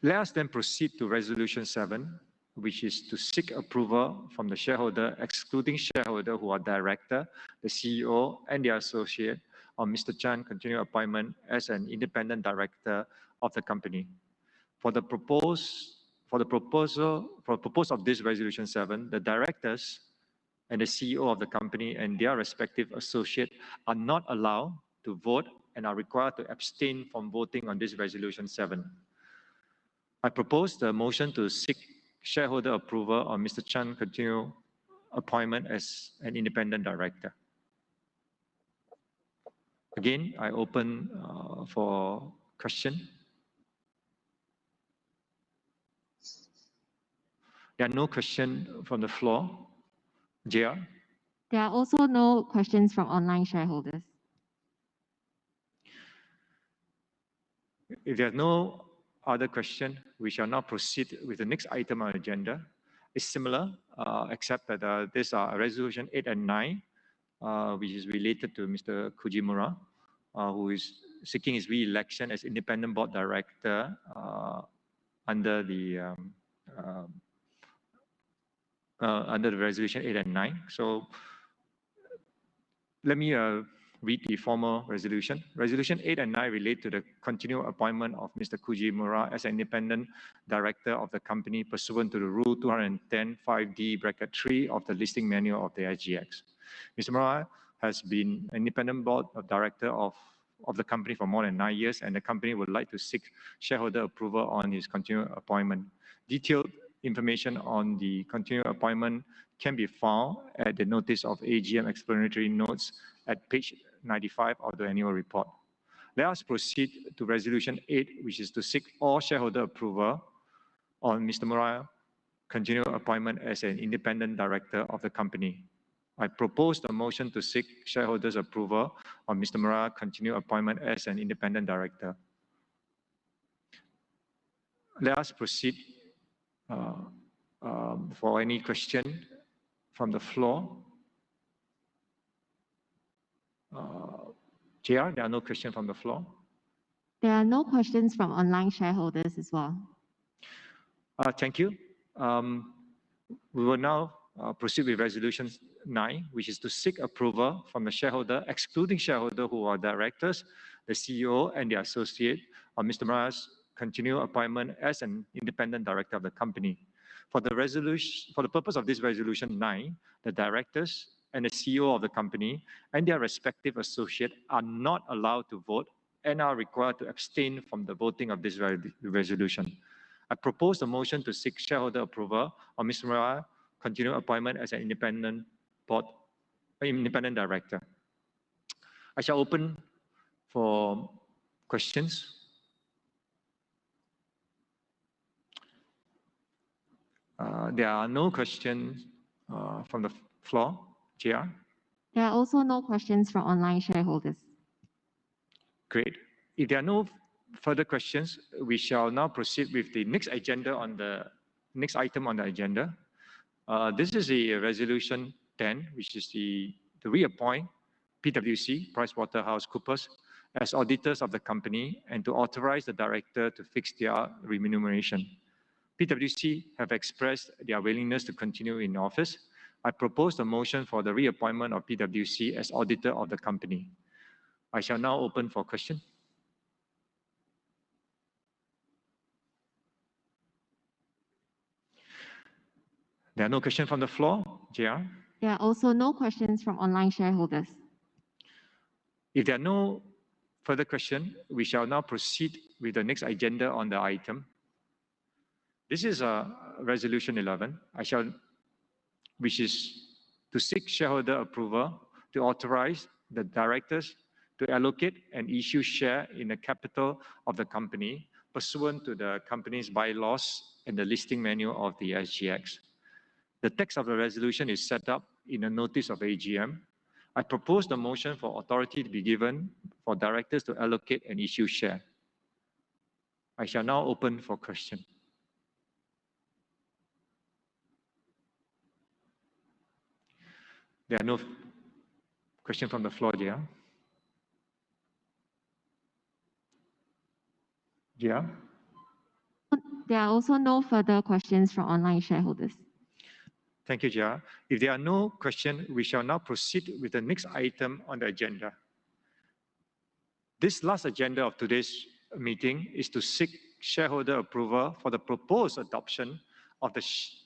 Let us then proceed to Resolution 7, which is to seek approval from the shareholder, excluding shareholder who are director, the CEO, and their associate, on Mr. Chan's continued appointment as an independent director of the company. For the purpose of this Resolution 7, the directors and the CEO of the company and their respective associate are not allowed to vote and are required to abstain from voting on this Resolution 7. I propose the motion to seek shareholder approval on Mr. Chan's continued appointment as an independent director. Again, I open for question. There are no questions from the floor. JR? There are also no questions from online shareholders. If there are no other question, we shall now proceed with the next item on the agenda. It's similar, except that these are resolution 8 and 9, which is related to Mr. Kuji, who is seeking his re-election as independent board director under the resolution 8 and 9. So let me read the formal resolution. Resolution 8 and 9 relate to the continued appointment of Mr. Kuji as an independent director of the company pursuant to the Rule 210(5)(d)(3) of the listing manual of the SGX. Mr. Mura has been an independent board of director of the company for more than 9 years, and the company would like to seek shareholder approval on his continued appointment. Detailed information on the continued appointment can be found at the notice of AGM explanatory notes at page 95 of the annual report. Let us proceed to resolution 8, which is to seek all shareholder approval on Mr. Mura's continued appointment as an independent director of the company. I propose the motion to seek shareholders' approval on Mr. Mura's continued appointment as an independent director. Let us proceed for any question from the floor. JR, there are no questions from the floor. There are no questions from online shareholders as well. Thank you. We will now proceed with resolution 9, which is to seek approval from the shareholder, excluding shareholders who are directors, the CEO and the associate, on Mr. Mura's continued appointment as an independent director of the company. For the purpose of this resolution 9, the directors and the CEO of the company and their respective associate are not allowed to vote and are required to abstain from the voting of this resolution. I propose the motion to seek shareholder approval on Mr. Mura's continued appointment as an independent director. I shall open for questions. There are no questions from the floor. JR? There are also no questions from online shareholders. Great. If there are no further questions, we shall now proceed with the next item on the agenda. This is the resolution 10, which is to reappoint PwC, PricewaterhouseCoopers, as auditors of the company and to authorize the director to fix their remuneration. PwC have expressed their willingness to continue in office. I propose the motion for the reappointment of PwC as auditor of the company. I shall now open for question. There are no questions from the floor. JR? There are also no questions from online shareholders. If there are no further questions, we shall now proceed with the next agenda on the item. This is resolution 11, which is to seek shareholder approval to authorize the directors to allocate and issue share in the capital of the company pursuant to the company's bylaws and the listing manual of the SGX. The text of the resolution is set up in a notice of AGM. I propose the motion for authority to be given for directors to allocate and issue share. I shall now open for question. There are no questions from the floor, JR. JR? There are also no further questions from online shareholders. Thank you, JR. If there are no questions, we shall now proceed with the next item on the agenda. This last agenda of today's meeting is to seek shareholder approval for the proposed adoption of the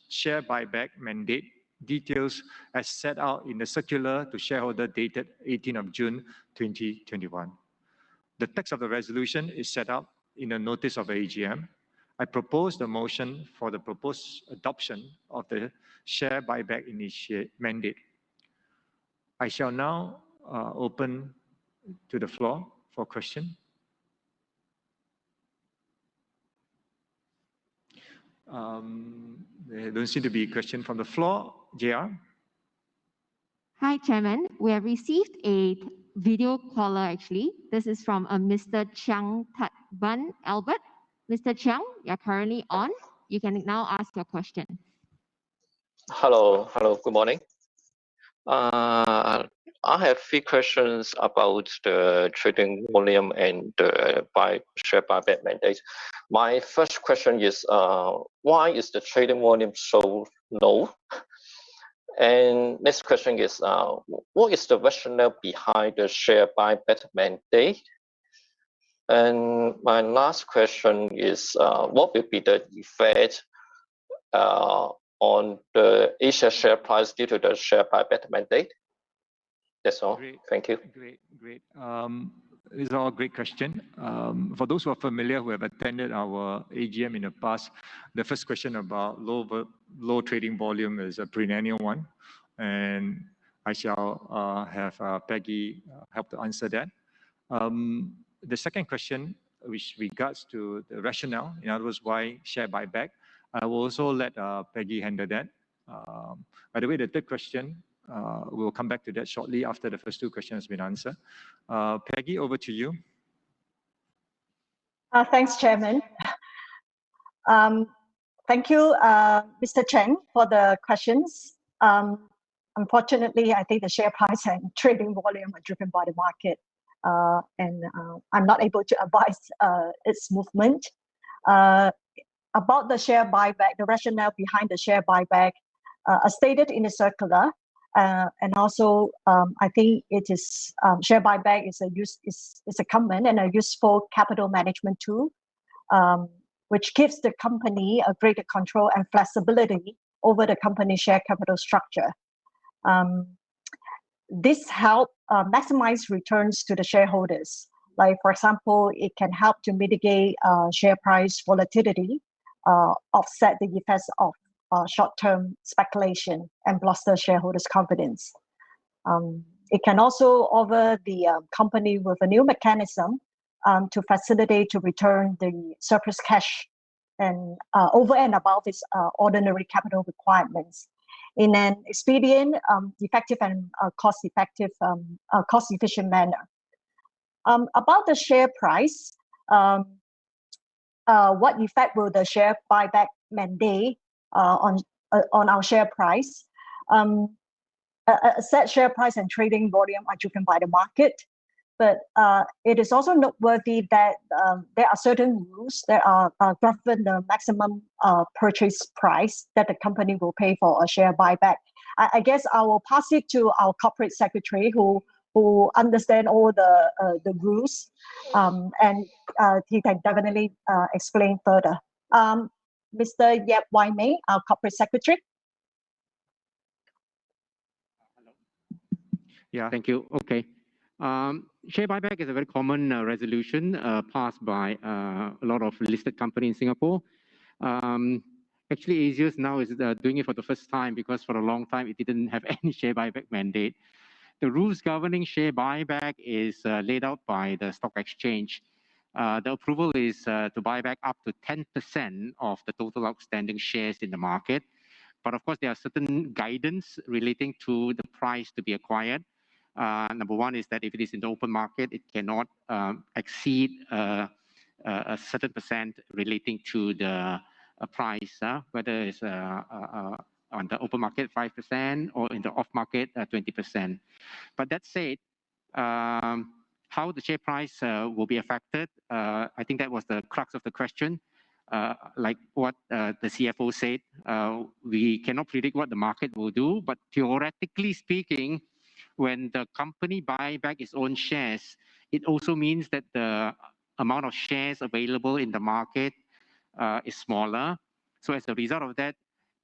share buyback mandate details as set out in the circular to shareholder dated 18th of June 2021. The text of the resolution is set out in a notice of AGM. I propose the motion for the proposed adoption of the share buyback mandate. I shall now open to the floor for question. There don't seem to be a question from the floor. JR? Hi, Chairman. We have received a video caller actually. This is from Mr. Chiang Tat Ban Albert. Mr. Chiang, you're currently on. You can now ask your question. Hello, good morning. I have three questions about the trading volume and the share buyback mandate. My first question is, why is the trading volume so low? And next question is, what is the rationale behind the share buyback mandate? And my last question is, what will be the effect on the Asia share price due to the share buyback mandate? That's all. Great. Thank you. Great. These are all great questions. For those who are familiar, who have attended our AGM in the past, the first question about low trading volume is a perennial one, and I shall have Peggy help to answer that. The second question, which regards to the rationale, in other words, why share buyback, I will also let Peggy handle that. By the way, the third question, we'll come back to that shortly after the first two questions have been answered. Peggy, over to you. Thanks, Chairman. Thank you, Mr. Chen, for the questions. Unfortunately, I think the share price and trading volume are driven by the market, and I'm not able to advise its movement. About the share buyback, the rationale behind the share buyback, as stated in the circular, and also I think it is share buyback is a common and a useful capital management tool, which gives the company a greater control and flexibility over the company share capital structure. This helps maximize returns to the shareholders. Like, for example, it can help to mitigate share price volatility, offset the effects of short-term speculation, and bolster shareholders' confidence. It can also offer the company with a new mechanism to facilitate to return the surplus cash and over and above its ordinary capital requirements in an expedient, effective, and cost-efficient manner. About the share price, what effect will the share buyback mandate on our share price? A set share price and trading volume are driven by the market, but it is also noteworthy that there are certain rules that govern the maximum purchase price that the company will pay for a share buyback. I guess I will pass it to our corporate secretary who understand all the rules, and he can definitely explain further. Mr. Yap Wai Mei, our corporate secretary. Yeah, thank you. Okay. Share buyback is a very common resolution passed by a lot of listed companies in Singapore. Actually, Azeus now is doing it for the first time because for a long time it didn't have any share buyback mandate. The rules governing share buyback is laid out by the stock exchange. The approval is to buy back up to 10% of the total outstanding shares in the market. But of course, there are certain guidance relating to the price to be acquired. Number one is that if it is in the open market, it cannot exceed a certain percent relating to the price, whether it's on the open market 5% or in the off market 20%. But that said, how the share price will be affected, I think that was the crux of the question. Like what the CFO said, we cannot predict what the market will do, but theoretically speaking, when the company buy back its own shares, it also means that the amount of shares available in the market is smaller. So as a result of that,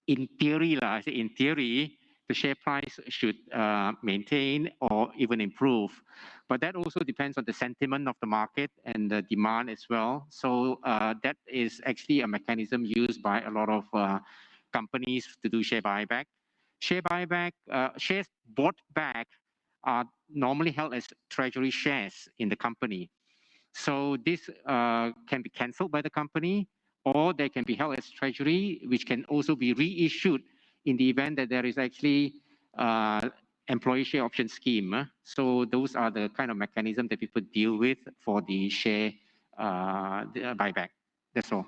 in theory, I say in theory, the share price should maintain or even improve. But that also depends on the sentiment of the market and the demand as well. So that is actually a mechanism used by a lot of companies to do share buyback. Share buyback, shares bought back are normally held as treasury shares in the company. So this can be cancelled by the company, or they can be held as treasury, which can also be reissued in the event that there is actually employee share option scheme. So those are the kind of mechanism that people deal with for the share the buyback. That's all.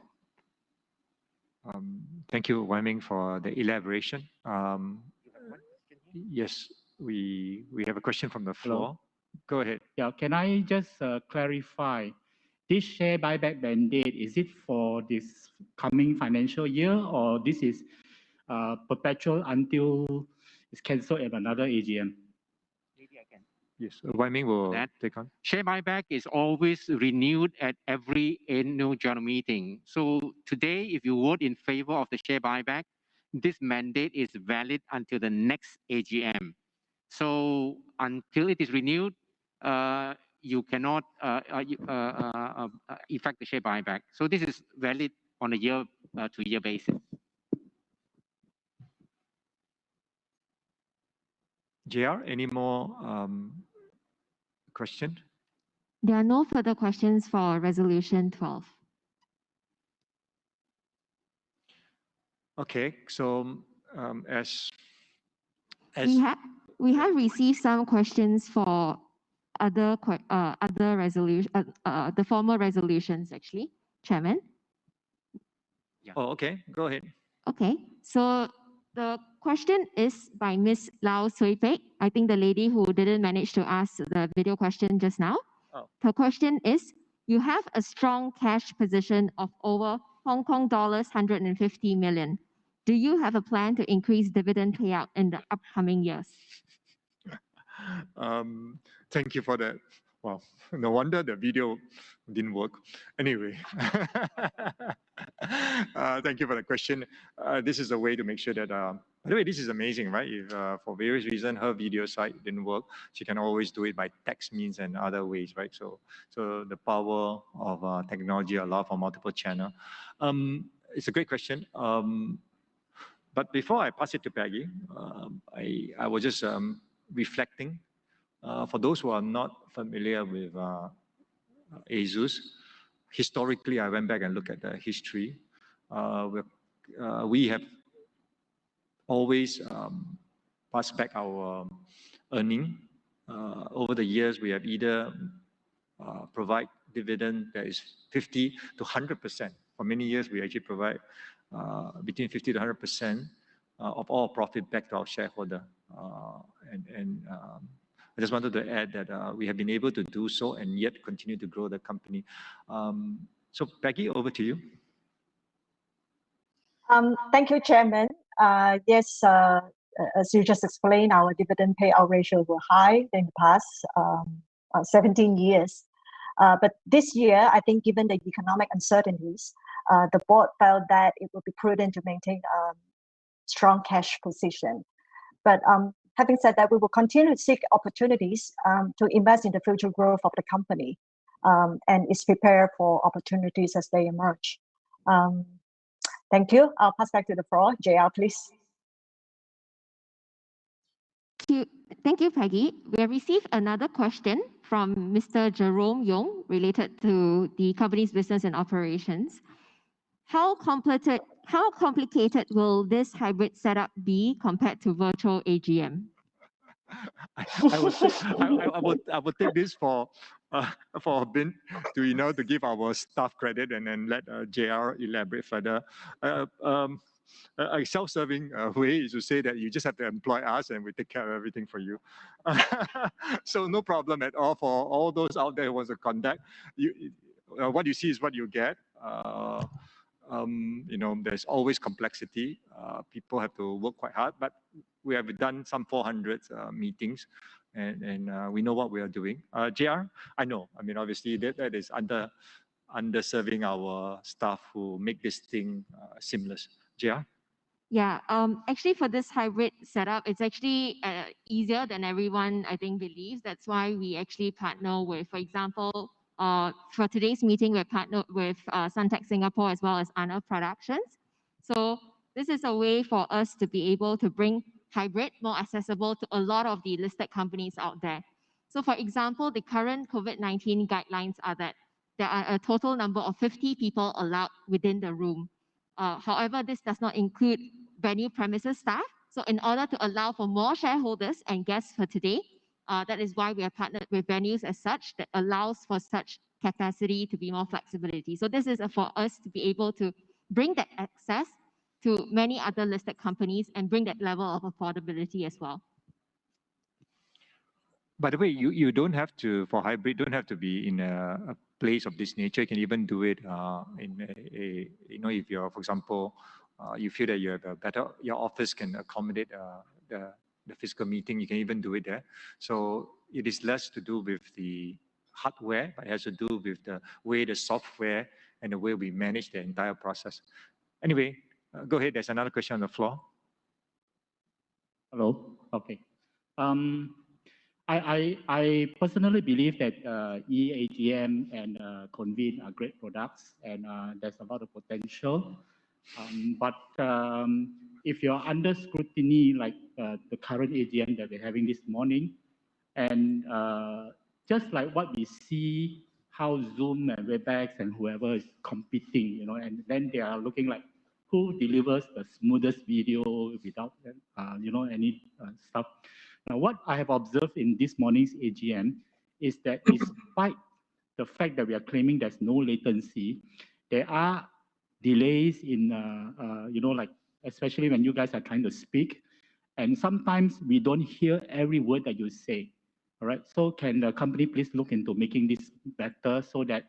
Thank you, Wai Ming, for the elaboration. Yes, we have a question from the floor. Go ahead. Yeah, can I just clarify? This share buyback mandate, is it for this coming financial year, or this is perpetual until it's cancelled at another AGM? Maybe I can. Yes, Wai Ming will take on. Share buyback is always renewed at every annual general meeting. So today, if you vote in favor of the share buyback, this mandate is valid until the next AGM. So until it is renewed, you cannot effect the share buyback. So this is valid on a year-to-year basis. JR, any more question? There are no further questions for Resolution 12. Okay, so as we have received some questions for other resolution, the former resolutions actually, Chairman. Oh, okay, go ahead. Okay, so the question is by Ms. Lau Sui Pei. I think the lady who didn't manage to ask the video question just now. Oh. Her question is, you have a strong cash position of over Hong Kong dollars 150 million. Do you have a plan to increase dividend payout in the upcoming years? Thank you for that. Well, no wonder the video didn't work. Anyway, thank you for the question. This is a way to make sure that, by the way, this is amazing, right? If for various reasons her video site didn't work, she can always do it by text means and other ways, right? So the power of technology allows for multiple channels. It's a great question. But before I pass it to Peggy, I was just reflecting. For those who are not familiar with Azeus, historically, I went back and looked at the history. We have always passed back our earning. Over the years, we have either provide dividend that is 50 to 100%. For many years, we actually provide between 50 to 100% of all profit back to our shareholder. I just wanted to add that we have been able to do so and yet continue to grow the company. So Peggy, over to you. Thank you, Chairman. Yes, as you just explained, our dividend payout ratio were high in the past 17 years. But this year, I think given the economic uncertainties, the board felt that it would be prudent to maintain a strong cash position. But having said that, we will continue to seek opportunities to invest in the future growth of the company and is prepared for opportunities as they emerge. Thank you. I'll pass back to the floor. JR, please. Thank you, Peggy. We have received another question from Mr. Jerome Yong related to the company's business and operations. How complicated will this hybrid setup be compared to virtual AGM? I would take this for a bin to give our staff credit and then let JR elaborate further. A self-serving way is to say that you just have to employ us and we take care of everything for you. So no problem at all for all those out there who want to conduct. What you see is what you get. There's always complexity. People have to work quite hard, but we have done some 400 meetings and we know what we are doing. JR, I know, obviously that is underserving our staff who make this thing seamless. JR? Yeah, actually for this hybrid setup, it's actually easier than everyone, I think, believes. That's why we actually partner with, for example, for today's meeting, we're partnered with Suntec Singapore as well as Anna Productions. So this is a way for us to be able to bring hybrid more accessible to a lot of the listed companies out there. So for example, the current COVID-19 guidelines are that there are a total number of 50 people allowed within the room. However, this does not include venue premises staff. So in order to allow for more shareholders and guests for today, that is why we are partnered with venues as such that allows for such capacity to be more flexibility. So this is for us to be able to bring that access to many other listed companies and bring that level of affordability as well. By the way, you don't have to, for hybrid, don't have to be in a place of this nature. You can even do it in if you're, for example, you feel that you have a better, your office can accommodate the physical meeting, you can even do it there. So it is less to do with the hardware, but it has to do with the way the software and the way we manage the entire process. Anyway, go ahead. There's another question on the floor. Hello. Okay. I personally believe that AGM and Convene are great products, and there's a lot of potential. But if you're under scrutiny, like the current AGM that we're having this morning, and just like what we see, how Zoom and Webex and whoever is competing, and then they are looking like who delivers the smoothest video without, any stuff. Now, what I have observed in this morning's AGM is that despite the fact that we are claiming there's no latency, there are delays in, like, especially when you guys are trying to speak, and sometimes we don't hear every word that you say. All right. So can the company please look into making this better so that,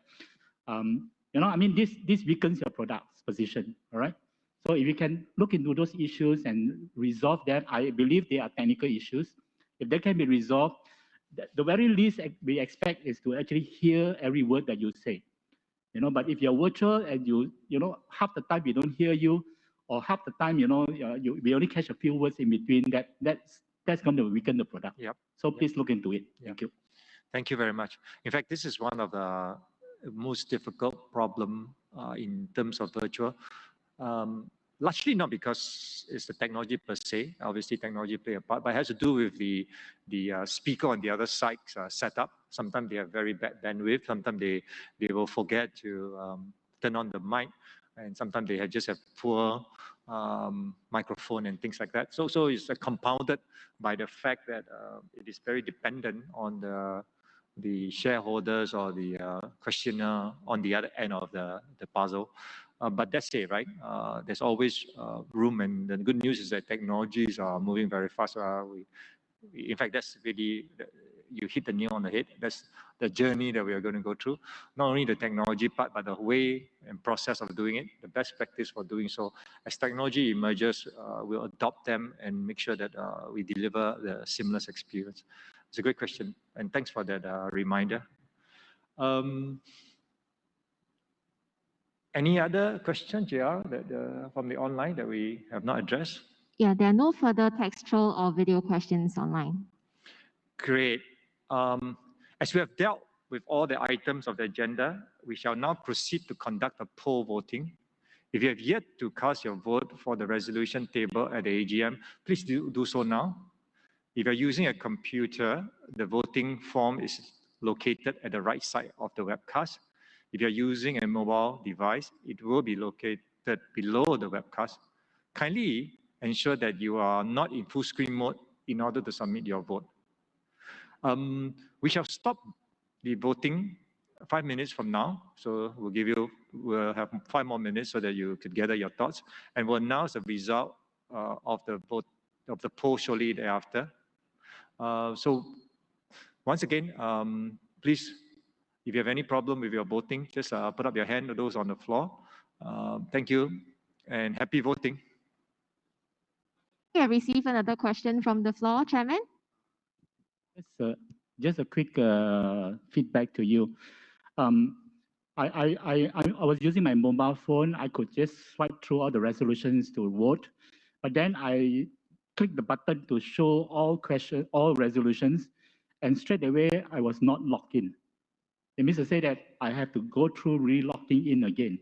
this weakens your product's position. All right. So if you can look into those issues and resolve that, I believe they are technical issues. If they can be resolved, the very least we expect is to actually hear every word that you say. But if you're virtual and half the time we don't hear you, or half the time, we only catch a few words in between, that's going to weaken the product. Yep. So please look into it. Yep. Thank you. Thank you very much. In fact, this is one of the most difficult problem in terms of virtual. Largely not because it's the technology per se. Obviously, technology play a part, but it has to do with the speaker on the other side setup. Sometimes they have very bad bandwidth. Sometimes they will forget to turn on the mic, and sometimes they just have poor microphone and things like that. So it's compounded by the fact that it is very dependent on the shareholders or the questioner on the other end of the puzzle. But that's it, right? There's always room, and the good news is that technologies are moving very fast. In fact, that's really, you hit the nail on the head. That's the journey that we are going to go through. Not only the technology part, but the way and process of doing it, the best practice for doing so. As technology emerges, we'll adopt them and make sure that we deliver the seamless experience. It's a great question, and thanks for that reminder. Any other questions, JR, from the online that we have not addressed? Yeah, there are no further textual or video questions online. Great. As we have dealt with all the items of the agenda, we shall now proceed to conduct a poll voting. If you have yet to cast your vote for the resolution table at the AGM, please do so now. If you're using a computer, the voting form is located at the right side of the webcast. If you're using a mobile device, it will be located below the webcast. Kindly ensure that you are not in full screen mode in order to submit your vote. We shall stop the voting 5 minutes from now. So we'll have 5 more minutes so that you could gather your thoughts, and we'll announce the result of the vote of the poll shortly thereafter. So once again, please, if you have any problem with your voting, just put up your hand to those on the floor. Thank you, and happy voting. I received another question from the floor, Chairman. Just a quick feedback to you. I was using my mobile phone. I could just swipe through all the resolutions to vote, but then I clicked the button to show all resolutions, and straight away I was not logged in. It means to say that I have to go through re-logging in again.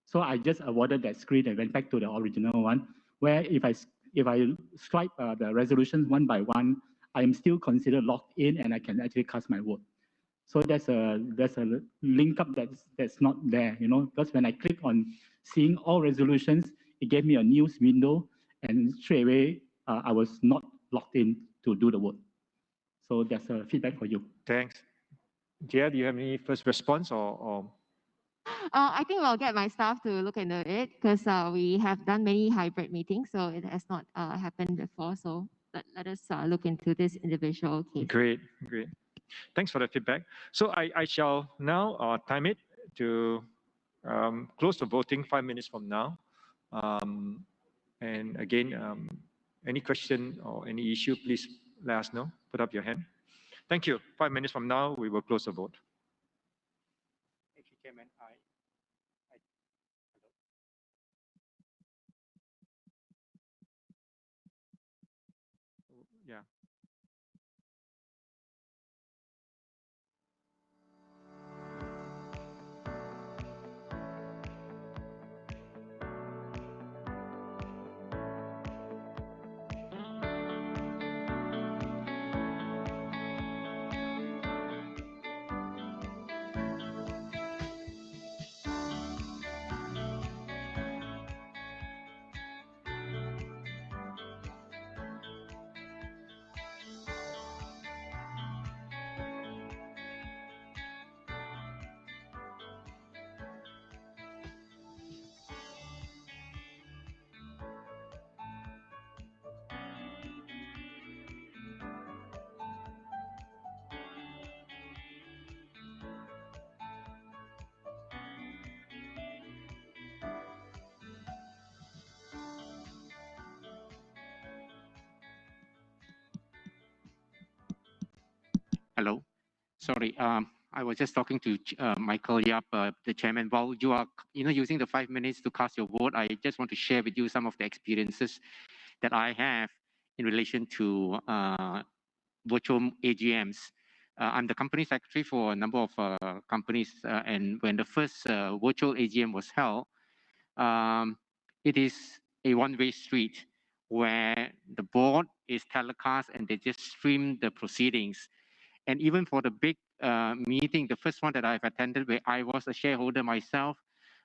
So I just avoided that screen and went back to the original one, where if I swipe the resolutions one by one, I am still considered logged in and I can actually cast my vote. So there's a link up that's not there, you know, because when I click on seeing all resolutions, it gave me a news window, and straight away I was not logged in to do the work. So that's a feedback for you. Thanks. Jia, do you have any first response or? I think I'll get my staff to look into it because we have done many hybrid meetings, so it has not happened before. So let us look into this individual case. Great, great. Thanks for the feedback. So I shall now time it to close the voting 5 minutes from now. And again, any question or any issue, please let us know. Put up your hand. Thank you. 5 minutes from now, we will close the vote. Chairman, Yeah. Hello. Sorry, I was just talking to Michael Yap, the chairman. While you are, using the 5 minutes to cast your vote, I just want to share with you some of the experiences that I have in relation to virtual AGMs. I'm the company secretary for a number of companies, and when the first virtual AGM was held, it is a one-way street where the board is telecast and they just stream the proceedings. And even for the big meeting, the first one that I've attended where I was a shareholder myself,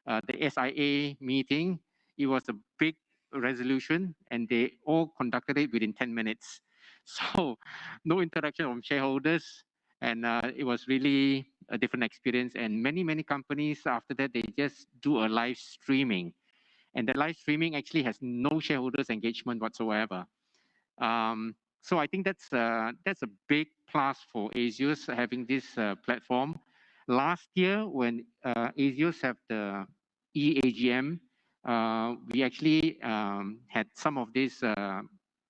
the SIA meeting, it was a big resolution and they all conducted it within 10 minutes. So no interaction from shareholders. And it was really a different experience. And many companies after that, they just do a live streaming. And the live streaming actually has no shareholders engagement whatsoever. So I think that's a big plus for Azeus having this platform. Last year, when Azeus have the AGM, we actually had some of these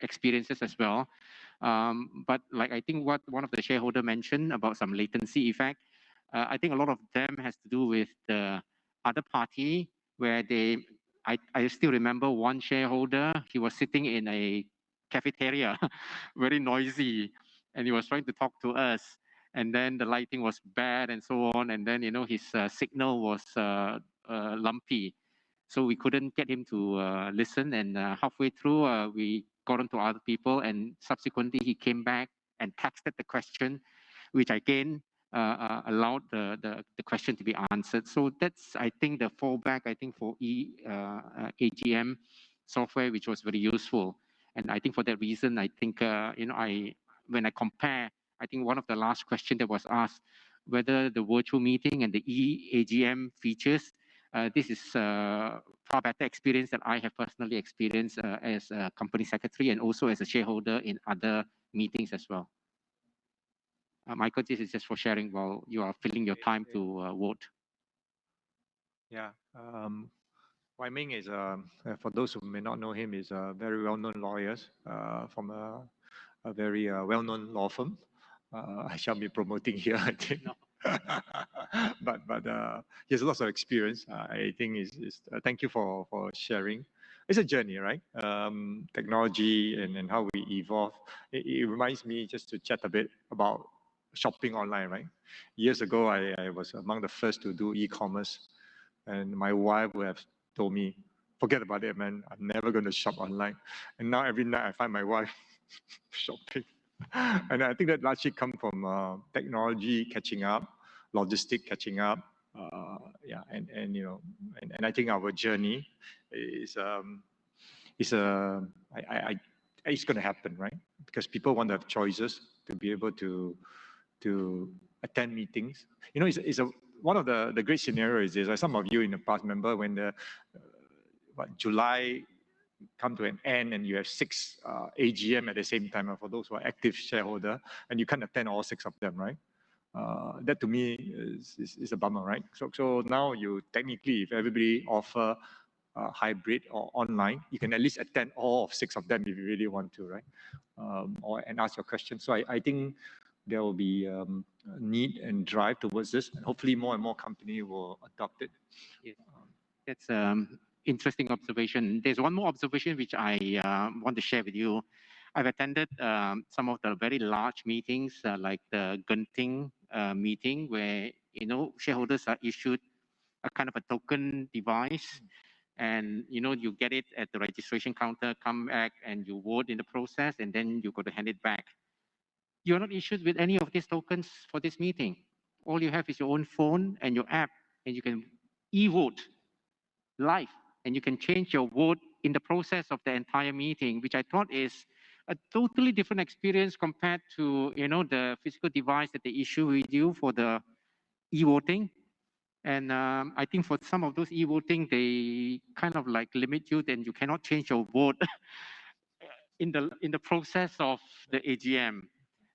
experiences as well. But like I think what one of the shareholder mentioned about some latency effect, I think a lot of them has to do with the other party where I still remember one shareholder, he was sitting in a cafeteria, very noisy, and he was trying to talk to us. And then the lighting was bad and so on. And then, his signal was lumpy. So we couldn't get him to listen. And halfway through, we got on to other people. And subsequently, he came back and texted the question, which again allowed the question to be answered. So that's, I think, the fallback, I think, for AGM software, which was very useful. And I think for that reason, I think, when I compare, I think one of the last questions that was asked, whether the virtual meeting and the AGM features, this is far better experience that I have personally experienced as a company secretary and also as a shareholder in other meetings as well. Michael, this is just for sharing while you are filling your time to vote. Yeah. Wai Ming is, for those who may not know him, is a very well-known lawyer from a very well-known law firm. I shall be promoting here, I think. No. but he has lots of experience. I think thank you for sharing. It's a journey, right? Technology and how we evolve. It reminds me just to chat a bit about shopping online, right? Years ago, I was among the first to do e-commerce, and my wife would have told me, forget about it, man. I'm never going to shop online. And now every night I find my wife shopping. And I think that largely come from technology catching up, logistic catching up, yeah, and you know, and I think our journey is it's going to happen, right? Because people want to have choices to be able to attend meetings. You know, one of the great scenarios is some of you in the past remember when the July come to an end and you have 6 AGM at the same time for those who are active shareholder and you can't attend all 6 of them, right? That to me is a bummer, right? So now you technically, if everybody offer hybrid or online, you can at least attend all of 6 of them if you really want to, right? And ask your question. So I think there will be need and drive towards this, and hopefully more and more company will adopt it. Yes. That's interesting observation. There's one more observation which I want to share with you. I've attended some of the very large meetings like the Genting meeting where, you know, shareholders are issued a kind of a token device and, you know, you get it at the registration counter, come back and you vote in the process and then you got to hand it back. You're not issued with any of these tokens for this meeting. All you have is your own phone and your app and you can e-vote live and you can change your vote in the process of the entire meeting, which I thought is a totally different experience compared to, you know, the physical device that they issue with you for the e-voting. And I think for some of those e-voting, they kind of like limit you, then you cannot change your vote in the process of the AGM.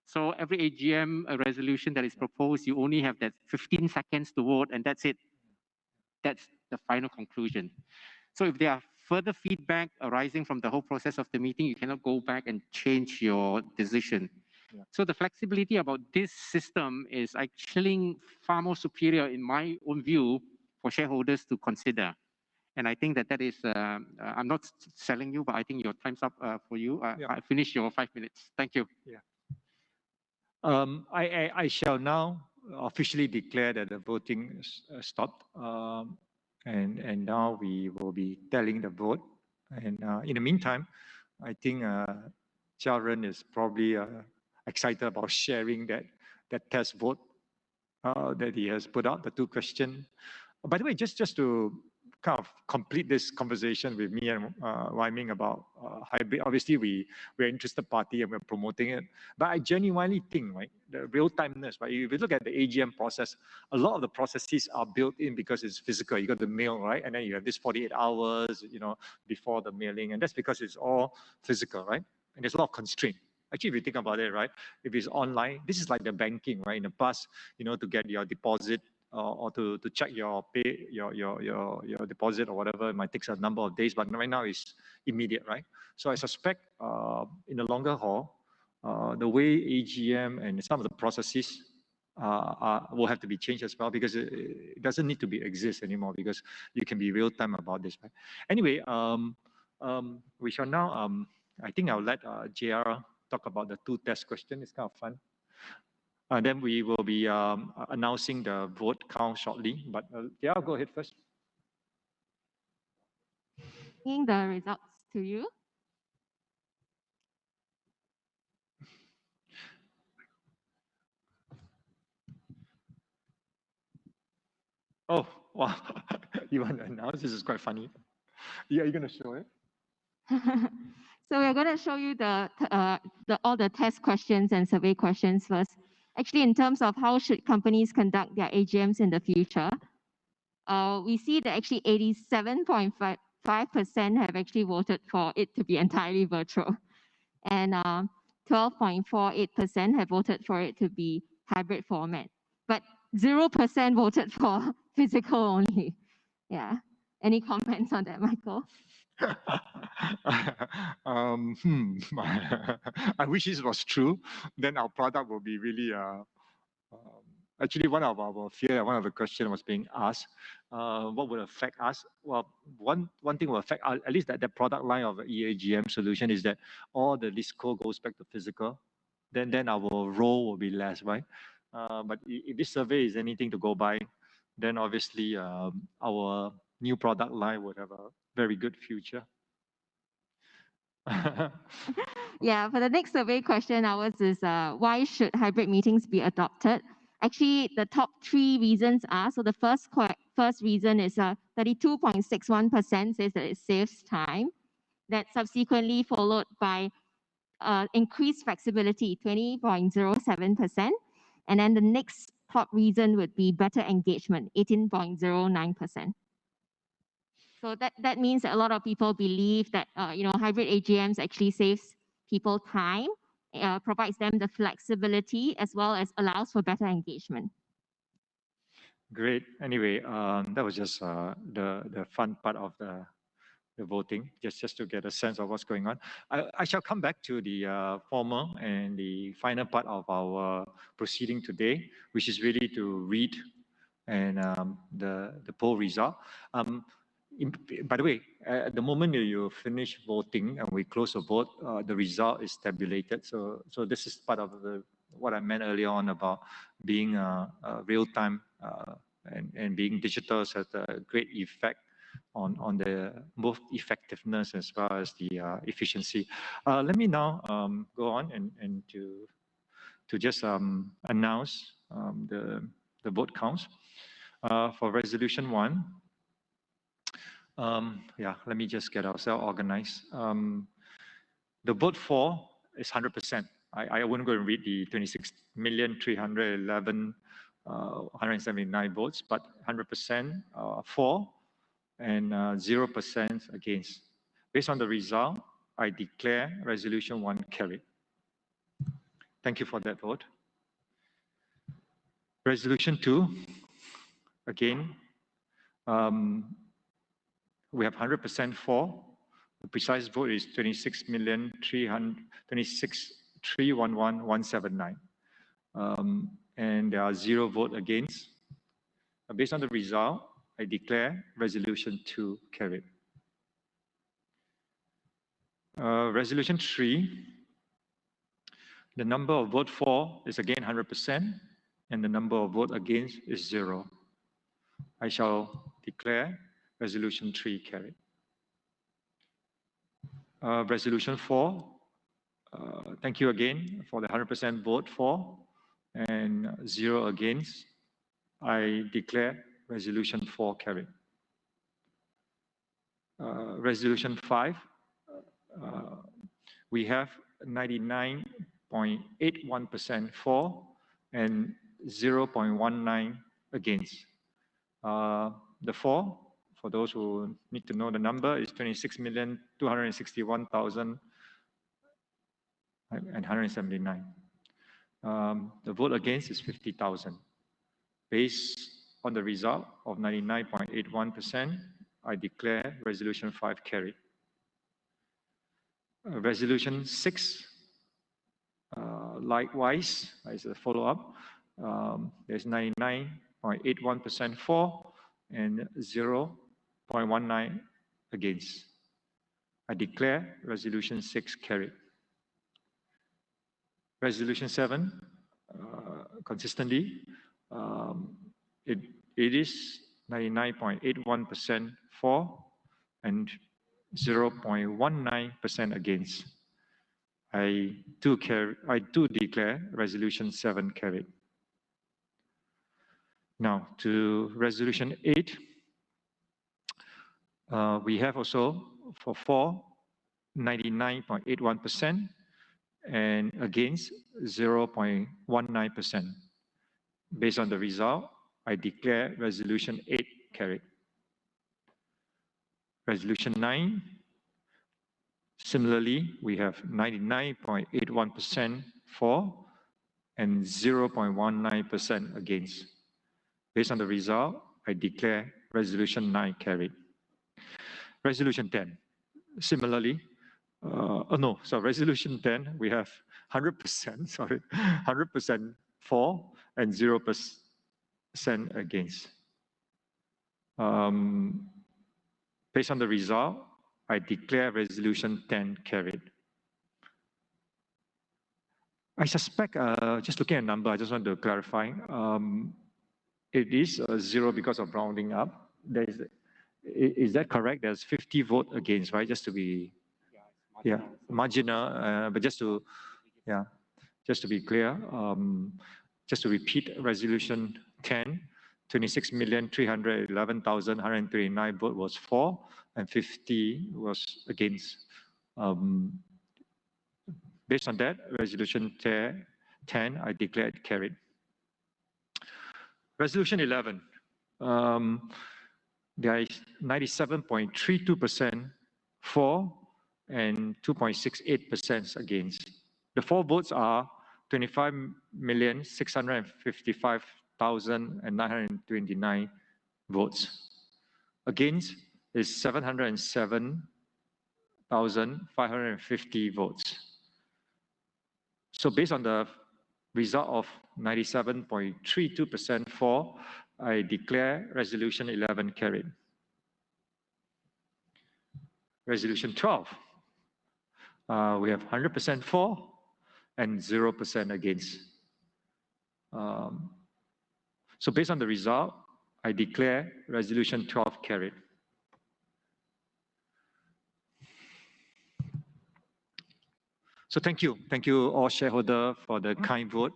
So every AGM resolution that is proposed, you only have that 15 seconds to vote and that's it. That's the final conclusion. So if there are further feedback arising from the whole process of the meeting, you cannot go back and change your decision. Yeah. So the flexibility about this system is actually far more superior in my own view for shareholders to consider. And I think that is, I'm not selling you, but I think your time's up for you. Yeah. I finished your 5 minutes. Thank you. Yeah. I shall now officially declare that the voting stopped. And now we will be tallying the vote. And in the meantime, I think Chairperson is probably excited about sharing that test vote that he has put out, the 2 questions. By the way, just to kind of complete this conversation with me and Wai Ming about hybrid, obviously we're an interested party and we're promoting it. But I genuinely think, right, the real-timeness, right? If you look at the AGM process, a lot of the processes are built in because it's physical. You got the mail, right? And then you have this 48 hours, you know, before the mailing. And that's because it's all physical, right? And there's a lot of constraint. Actually, if you think about it, right, if it's online, this is like the banking, right? In the past, you know, to get your deposit or to check your deposit or whatever, it might take a number of days, but right now it's immediate, right? So I suspect in the longer haul, the way AGM and some of the processes will have to be changed as well, because it doesn't need to exist anymore, because you can be real time about this, right? Anyway, we shall now, I think I'll let JR talk about the 2 test questions. It's kind of fun. And then we will be announcing the vote count shortly. But yeah, I'll go ahead first. Bringing the results to you. Oh, wow. You want to announce? This is quite funny. Yeah, you're going to show it? So we're going to show you all the test questions and survey questions first. Actually, in terms of how should companies conduct their AGMs in the future, we see that actually 87.5% have actually voted for it to be entirely virtual. And 12.48% have voted for it to be hybrid format. But 0% voted for physical only. Yeah. Any comments on that, Michael? I wish this was true. Then our product will be really actually, one of our fear, one of the questions was being asked, what would affect us? Well, one thing will affect at least that the product line of the EAGM solution is that all the LISCO goes back to physical. Then our role will be less, right? But if this survey is anything to go by, then obviously our new product line would have a very good future. Yeah, for the next survey question, ours is why should hybrid meetings be adopted? Actually, the top three reasons are, so the first reason is 32.61% says that it saves time. That's subsequently followed by increased flexibility, 20.07%. And then the next top reason would be better engagement, 18.09%. So that means that a lot of people believe that hybrid AGMs actually saves people time, provides them the flexibility as well as allows for better engagement. Great. Anyway, that was just the fun part of the voting, just to get a sense of what's going on. I shall come back to the formal and the final part of our proceeding today, which is really to read and the poll result. By the way, at the moment you finish voting and we close the vote, the result is tabulated. So this is part of what I meant earlier on about being real time and being digital has a great effect on the both effectiveness as well as the efficiency. Let me now go on and to just announce the vote counts for resolution 1. Yeah, let me just get ourselves organized. The vote for is 100%. I wouldn't go and read the 26,311,179 votes, but 100% for and 0% against. Based on the result, I declare resolution 1 carried. Thank you for that vote. Resolution 2, again, we have 100% for. The precise vote is 26,311,179. And there are 0 vote against. Based on the result, I declare resolution 2 carried. Resolution 3, the number of vote for is again 100%, and the number of vote against is 0. I shall declare resolution 3 carried. Resolution 4, thank you again for the 100% vote for and 0 against. I declare resolution 4 carried. Resolution 5, we have 99.81% for and 0.19 against. The for those who need to know the number, is 26,261,179. The vote against is 50,000. Based on the result of 99.81%, I declare resolution 5 carried. Resolution 6, likewise, as a follow-up, there's 99.81% for and 0.19 against. I declare resolution 6 carried. Resolution 7, consistently, it is 99.81% for and 0.19% against. I do declare resolution 7 carried. Now to resolution 8. We have also for 99.81% and against 0.19%. Based on the result, I declare resolution 8 carried. Resolution 9, similarly, we have 99.81% for and 0.19% against. Based on the result, I declare resolution 9 carried. Resolution 10, similarly, resolution 10, we have 100% for and 0% against. Based on the result, I declare resolution 10 carried. I suspect, just looking at number, I just want to clarify, it is 0 because of rounding up. Is that correct? There's 50 vote against, right? Just to be... Yeah, marginal, but just to be clear, just to repeat, resolution 10, 26,311,139 vote was for and 50 was against. Based on that, resolution 10, I declare it carried. Resolution 11, there is 97.32% for and 2.68% against. The for votes are 25,655,929 votes. Against is 707,550 votes. So based on the result of 97.32% for, I declare resolution 11 carried. Resolution 12, we have 100% for and 0% against. So based on the result, I declare resolution 12 carried. So thank you all shareholders for the kind vote.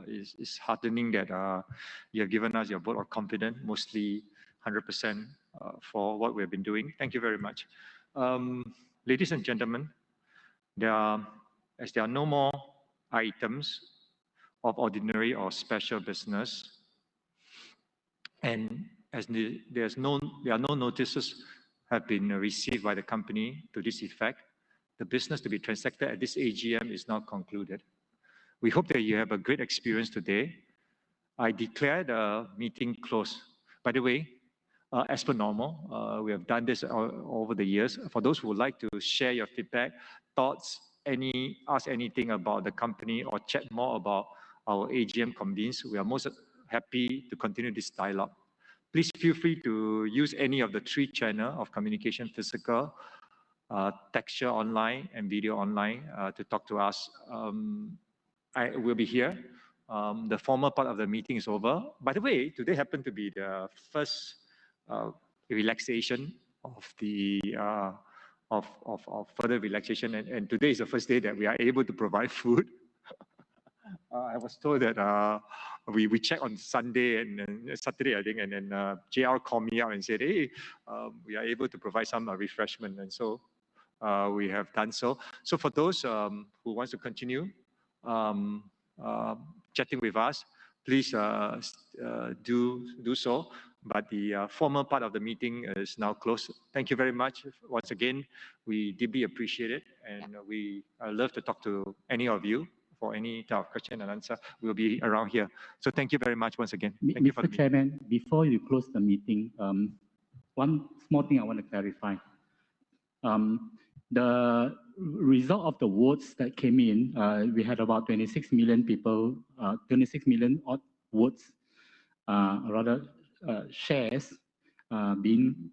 It's heartening that you have given us your vote of confidence, mostly 100% for what we have been doing. Thank you very much. Ladies and gentlemen, as there are no more items of ordinary or special business, and as there are no notices have been received by the company to this effect, the business to be transacted at this AGM is now concluded. We hope that you have a great experience today. I declare the meeting closed. By the way, as per normal, we have done this over the years. For those who would like to share your feedback, thoughts, ask anything about the company or chat more about our AGM convenes, we are most happy to continue this dialogue. Please feel free to use any of the 3 channels of communication: physical, texture online, and video online to talk to us. I will be here. The formal part of the meeting is over. By the way, today happened to be the first relaxation of the of further relaxation, and today is the first day that we are able to provide food. I was told that we checked on Sunday and Saturday, I think, and then JR called me out and said, hey, we are able to provide some refreshment, and so we have done so. So for those who want to continue chatting with us, please do so. But the formal part of the meeting is now closed. Thank you very much. Once again, we deeply appreciate it, and we love to talk to any of you for any type of question and answer. We'll be around here. So thank you very much once again. Thank you for the Mr. Chairman, before you close the meeting, one small thing I want to clarify. The result of the votes that came in, we had about 26 million people, 26 million odd votes, shares being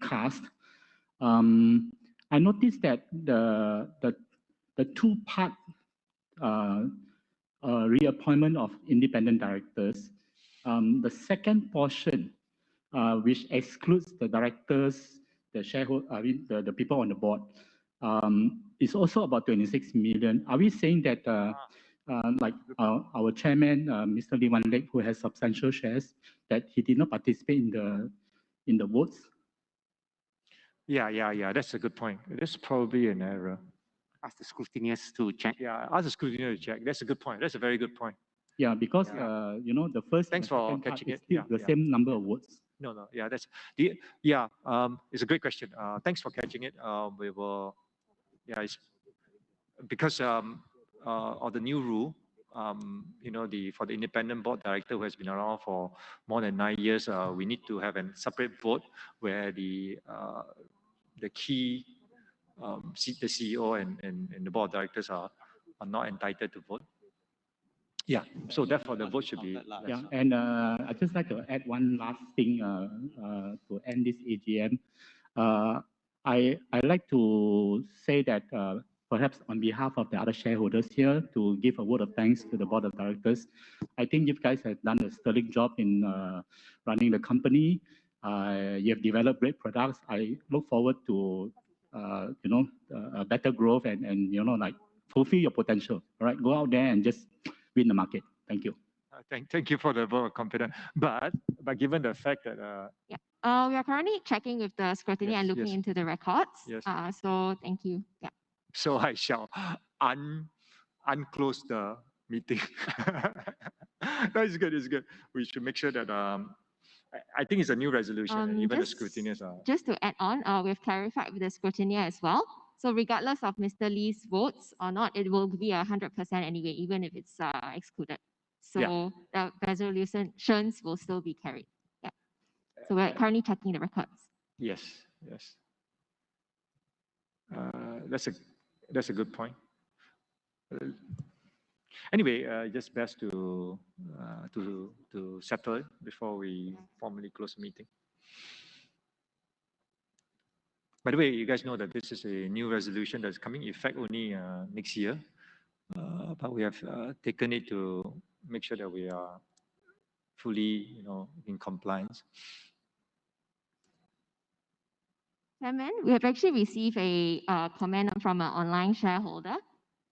cast. I noticed that the 2-part reappointment of independent directors, the second portion, which excludes the directors, the shareholder, the people on the board, is also about 26 million. Are we saying that, like our chairman, Mr. Lee Wan Lek, who has substantial shares, that he did not participate in the votes? Yeah. That's a good point. That's probably an error. Ask the scrutineers to check. Yeah, ask the scrutineers to check. That's a good point. That's a very good point. Yeah, because the first. Thanks for catching it. Still the same number of votes. No. Yeah, it's a great question. Thanks for catching it. We will. Yeah, it's because of the new rule. For the independent board director who has been around for more than 9 years, we need to have a separate vote where the key the CEO and the board of directors are not entitled to vote. Yeah, so therefore the vote should be less. Yeah, and I'd just like to add one last thing to end this AGM. I like to say that perhaps on behalf of the other shareholders here, to give a word of thanks to the board of directors. I think you guys have done a sterling job in running the company. You have developed great products. I look forward to a better growth and like fulfill your potential. All right, go out there and just win the market. Thank you. Thank you for the vote of confidence. But given the fact that we are currently checking with the scrutiny and looking into the records. Yes. So thank you. Yeah. So I shall unclose the meeting. That is good. It's good. We should make sure that I think it's a new resolution. And even the scrutineers are. Just to add on, we've clarified with the scrutineer as well. So regardless of Mr. Lee's votes or not, it will be 100% anyway, even if it's excluded. So the resolutions will still be carried. Yeah. So we're currently checking the records. Yes. Yes. That's a good point. Anyway, just best to settle it before we formally close the meeting. By the way, you guys know that this is a new resolution that's coming in effect only next year, but we have taken it to make sure that we are fully, in compliance. Chairman, we have actually received a comment from an online shareholder.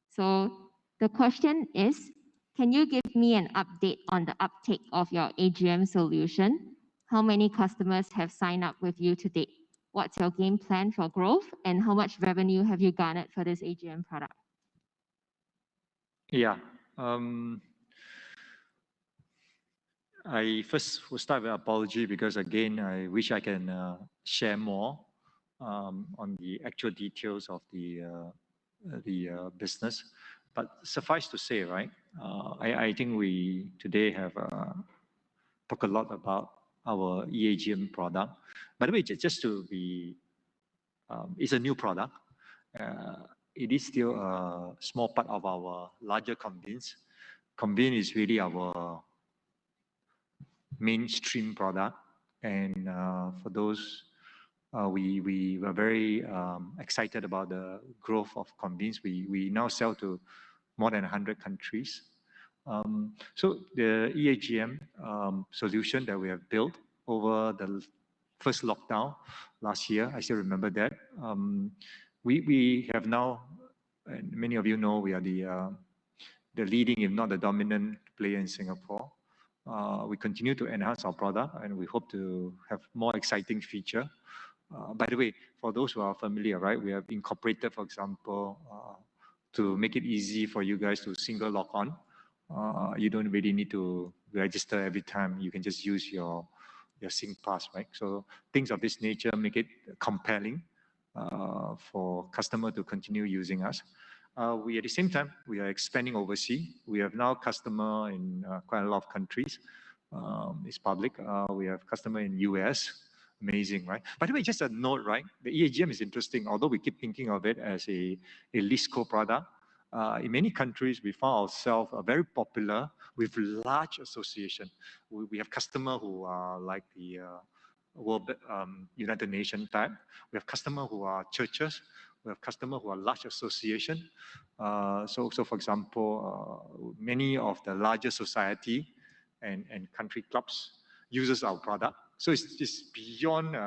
So the question is, can you give me an update on the uptake of your AGM solution? How many customers have signed up with you to date? What's your game plan for growth? And how much revenue have you garnered for this AGM product? Yeah. I first will start with an apology because again, I wish I can share more on the actual details of the business. But suffice to say, right, I think we today have talked a lot about our EAGM product. By the way, just to be, it's a new product. It is still a small part of our larger Convenes. Convene is really our mainstream product. And for those, we were very excited about the growth of Convenes. We now sell to more than 100 countries. So the EAGM solution that we have built over the first lockdown last year, I still remember that. We have now, and many of you know, we are the leading, if not the dominant player in Singapore. We continue to enhance our product and we hope to have more exciting feature. By the way, for those who are familiar, right, we have incorporated, for example, to make it easy for you guys to single log on. You don't really need to register every time. You can just use your SingPass, right? So things of this nature make it compelling for customer to continue using us. We at the same time, we are expanding overseas. We have now customer in quite a lot of countries. It's public. We have customer in US. Amazing, right? By the way, just a note, right? The EAGM is interesting. Although we keep thinking of it as a ListCo product, in many countries, we found ourselves very popular with large association. We have customers who are like the World United Nations type. We have customers who are churches. We have customers who are large association. So for example, many of the larger society and country clubs uses our product. So it's just beyond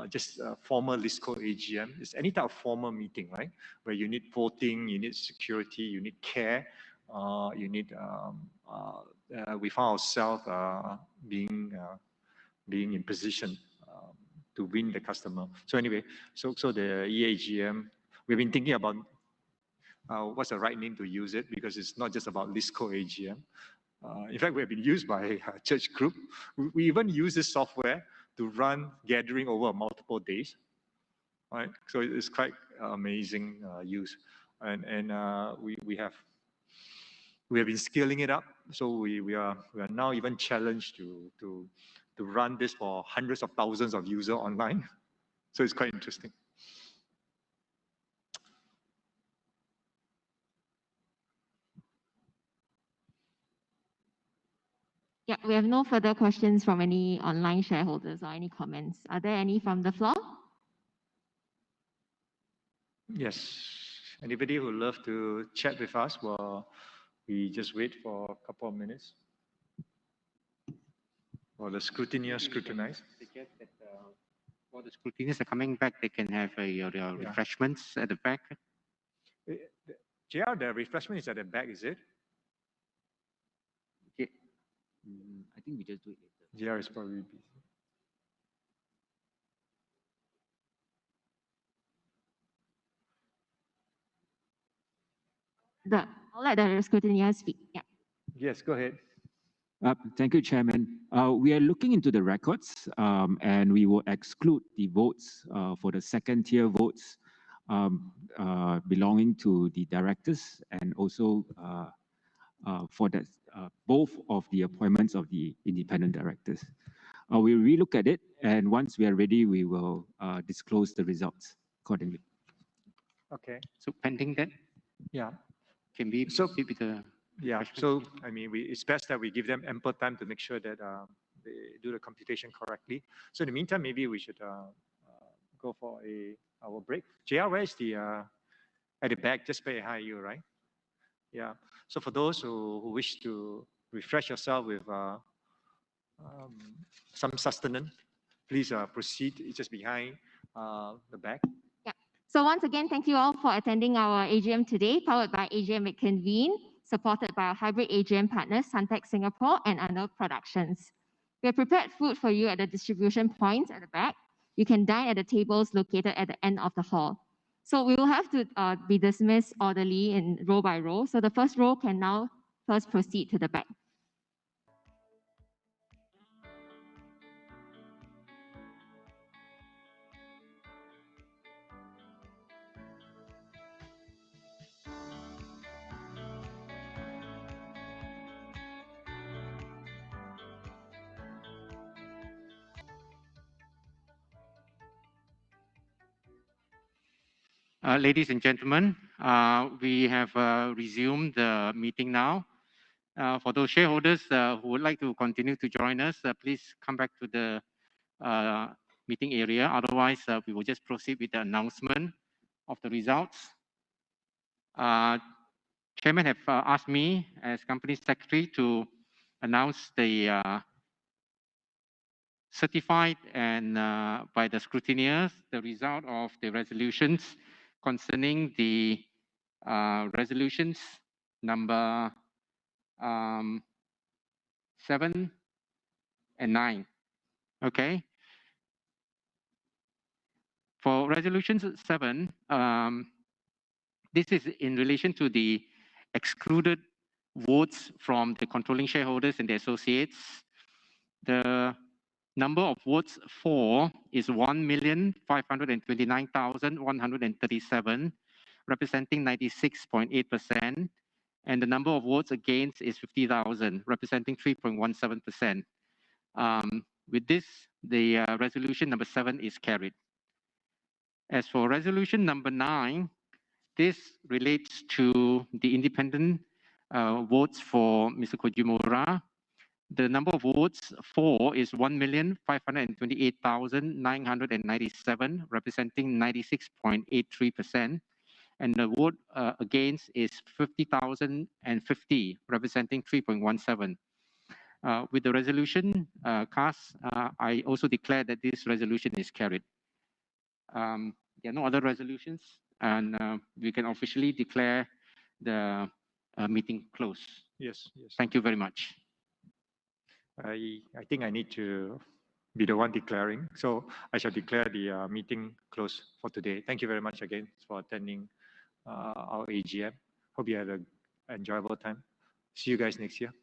just a formal ListCo AGM. It's any type of formal meeting, right? Where you need voting, you need security, you need care, you need. We found ourselves being in position to win the customer. So anyway, so the EAGM, we've been thinking about what's the right name to use it because it's not just about ListCo AGM. In fact, we have been used by a church group. We even use this software to run gathering over multiple days, right? So it's quite amazing use, and we have been scaling it up. So we are now even challenged to run this for hundreds of thousands of users online. So it's quite interesting. Yeah, we have no further questions from any online shareholders or any comments. Are there any from the floor? Yes. Anybody who would love to chat with us while we just wait for a couple of minutes? While the scrutineer scrutinize. While the scrutineers are coming back, they can have your refreshments at the back. JR, the refreshment is at the back, is it? Okay. I think we just do it later. JR is probably busy. I'll let the scrutineer speak. Yeah. Yes, go ahead. Thank you, Chairman. We are looking into the records and we will exclude the votes for the second tier votes belonging to the directors and also for that, both of the appointments of the independent directors. We'll relook at it, and once we are ready, we will disclose the results accordingly. Okay. So pending that, Yeah. can we proceed with the Yeah. refreshment? So I mean, it's best that we give them ample time to make sure that they do the computation correctly. So in the meantime, maybe we should go for our break. JR, where is the at the back? Just behind you, right? Yeah. So for those who wish to refresh yourself with some sustenance, please proceed. It's just behind the back. Yeah. So once again, thank you all for attending our AGM today, powered by AGM at Convene, supported by our hybrid AGM partners, Suntec Singapore and Untitled Productions. We have prepared food for you at the distribution points at the back. You can dine at the tables located at the end of the hall. So we will have to be dismissed orderly in row by row. So the first row can now first proceed to the back. Ladies and gentlemen, we have resumed the meeting now. For those shareholders who would like to continue to join us, please come back to the meeting area. Otherwise, we will just proceed with the announcement of the results. Chairman have asked me as Company Secretary to announce the certified and by the scrutineers the result of the resolutions concerning the resolutions number 7 and 9. Okay. For resolution 7, this is in relation to the excluded votes from the controlling shareholders and the associates. The number of votes for is 1,529,137, representing 96.8%. And the number of votes against is 50,000, representing 3.17%. With this, the resolution number 7 is carried. As for resolution number 9, this relates to the independent votes for Mr. Kojimura. The number of votes for is 1,528,997, representing 96.83%. And the vote against is 50,050, representing 3.17%. With the resolution cast, I also declare that this resolution is carried. There are no other resolutions, and we can officially declare the meeting closed. Yes, yes. Thank you very much. I think I need to be the one declaring. So I shall declare the meeting closed for today. Thank you very much again for attending our AGM. Hope you had an enjoyable time. See you guys next year.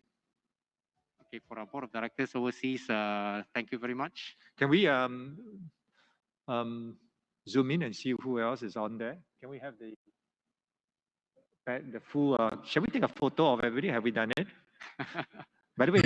Okay, for our board of directors overseas, thank you very much. Can we zoom in and see who else is on there? Can we have the full? Shall we take a photo of everybody? Have we done it? By the way,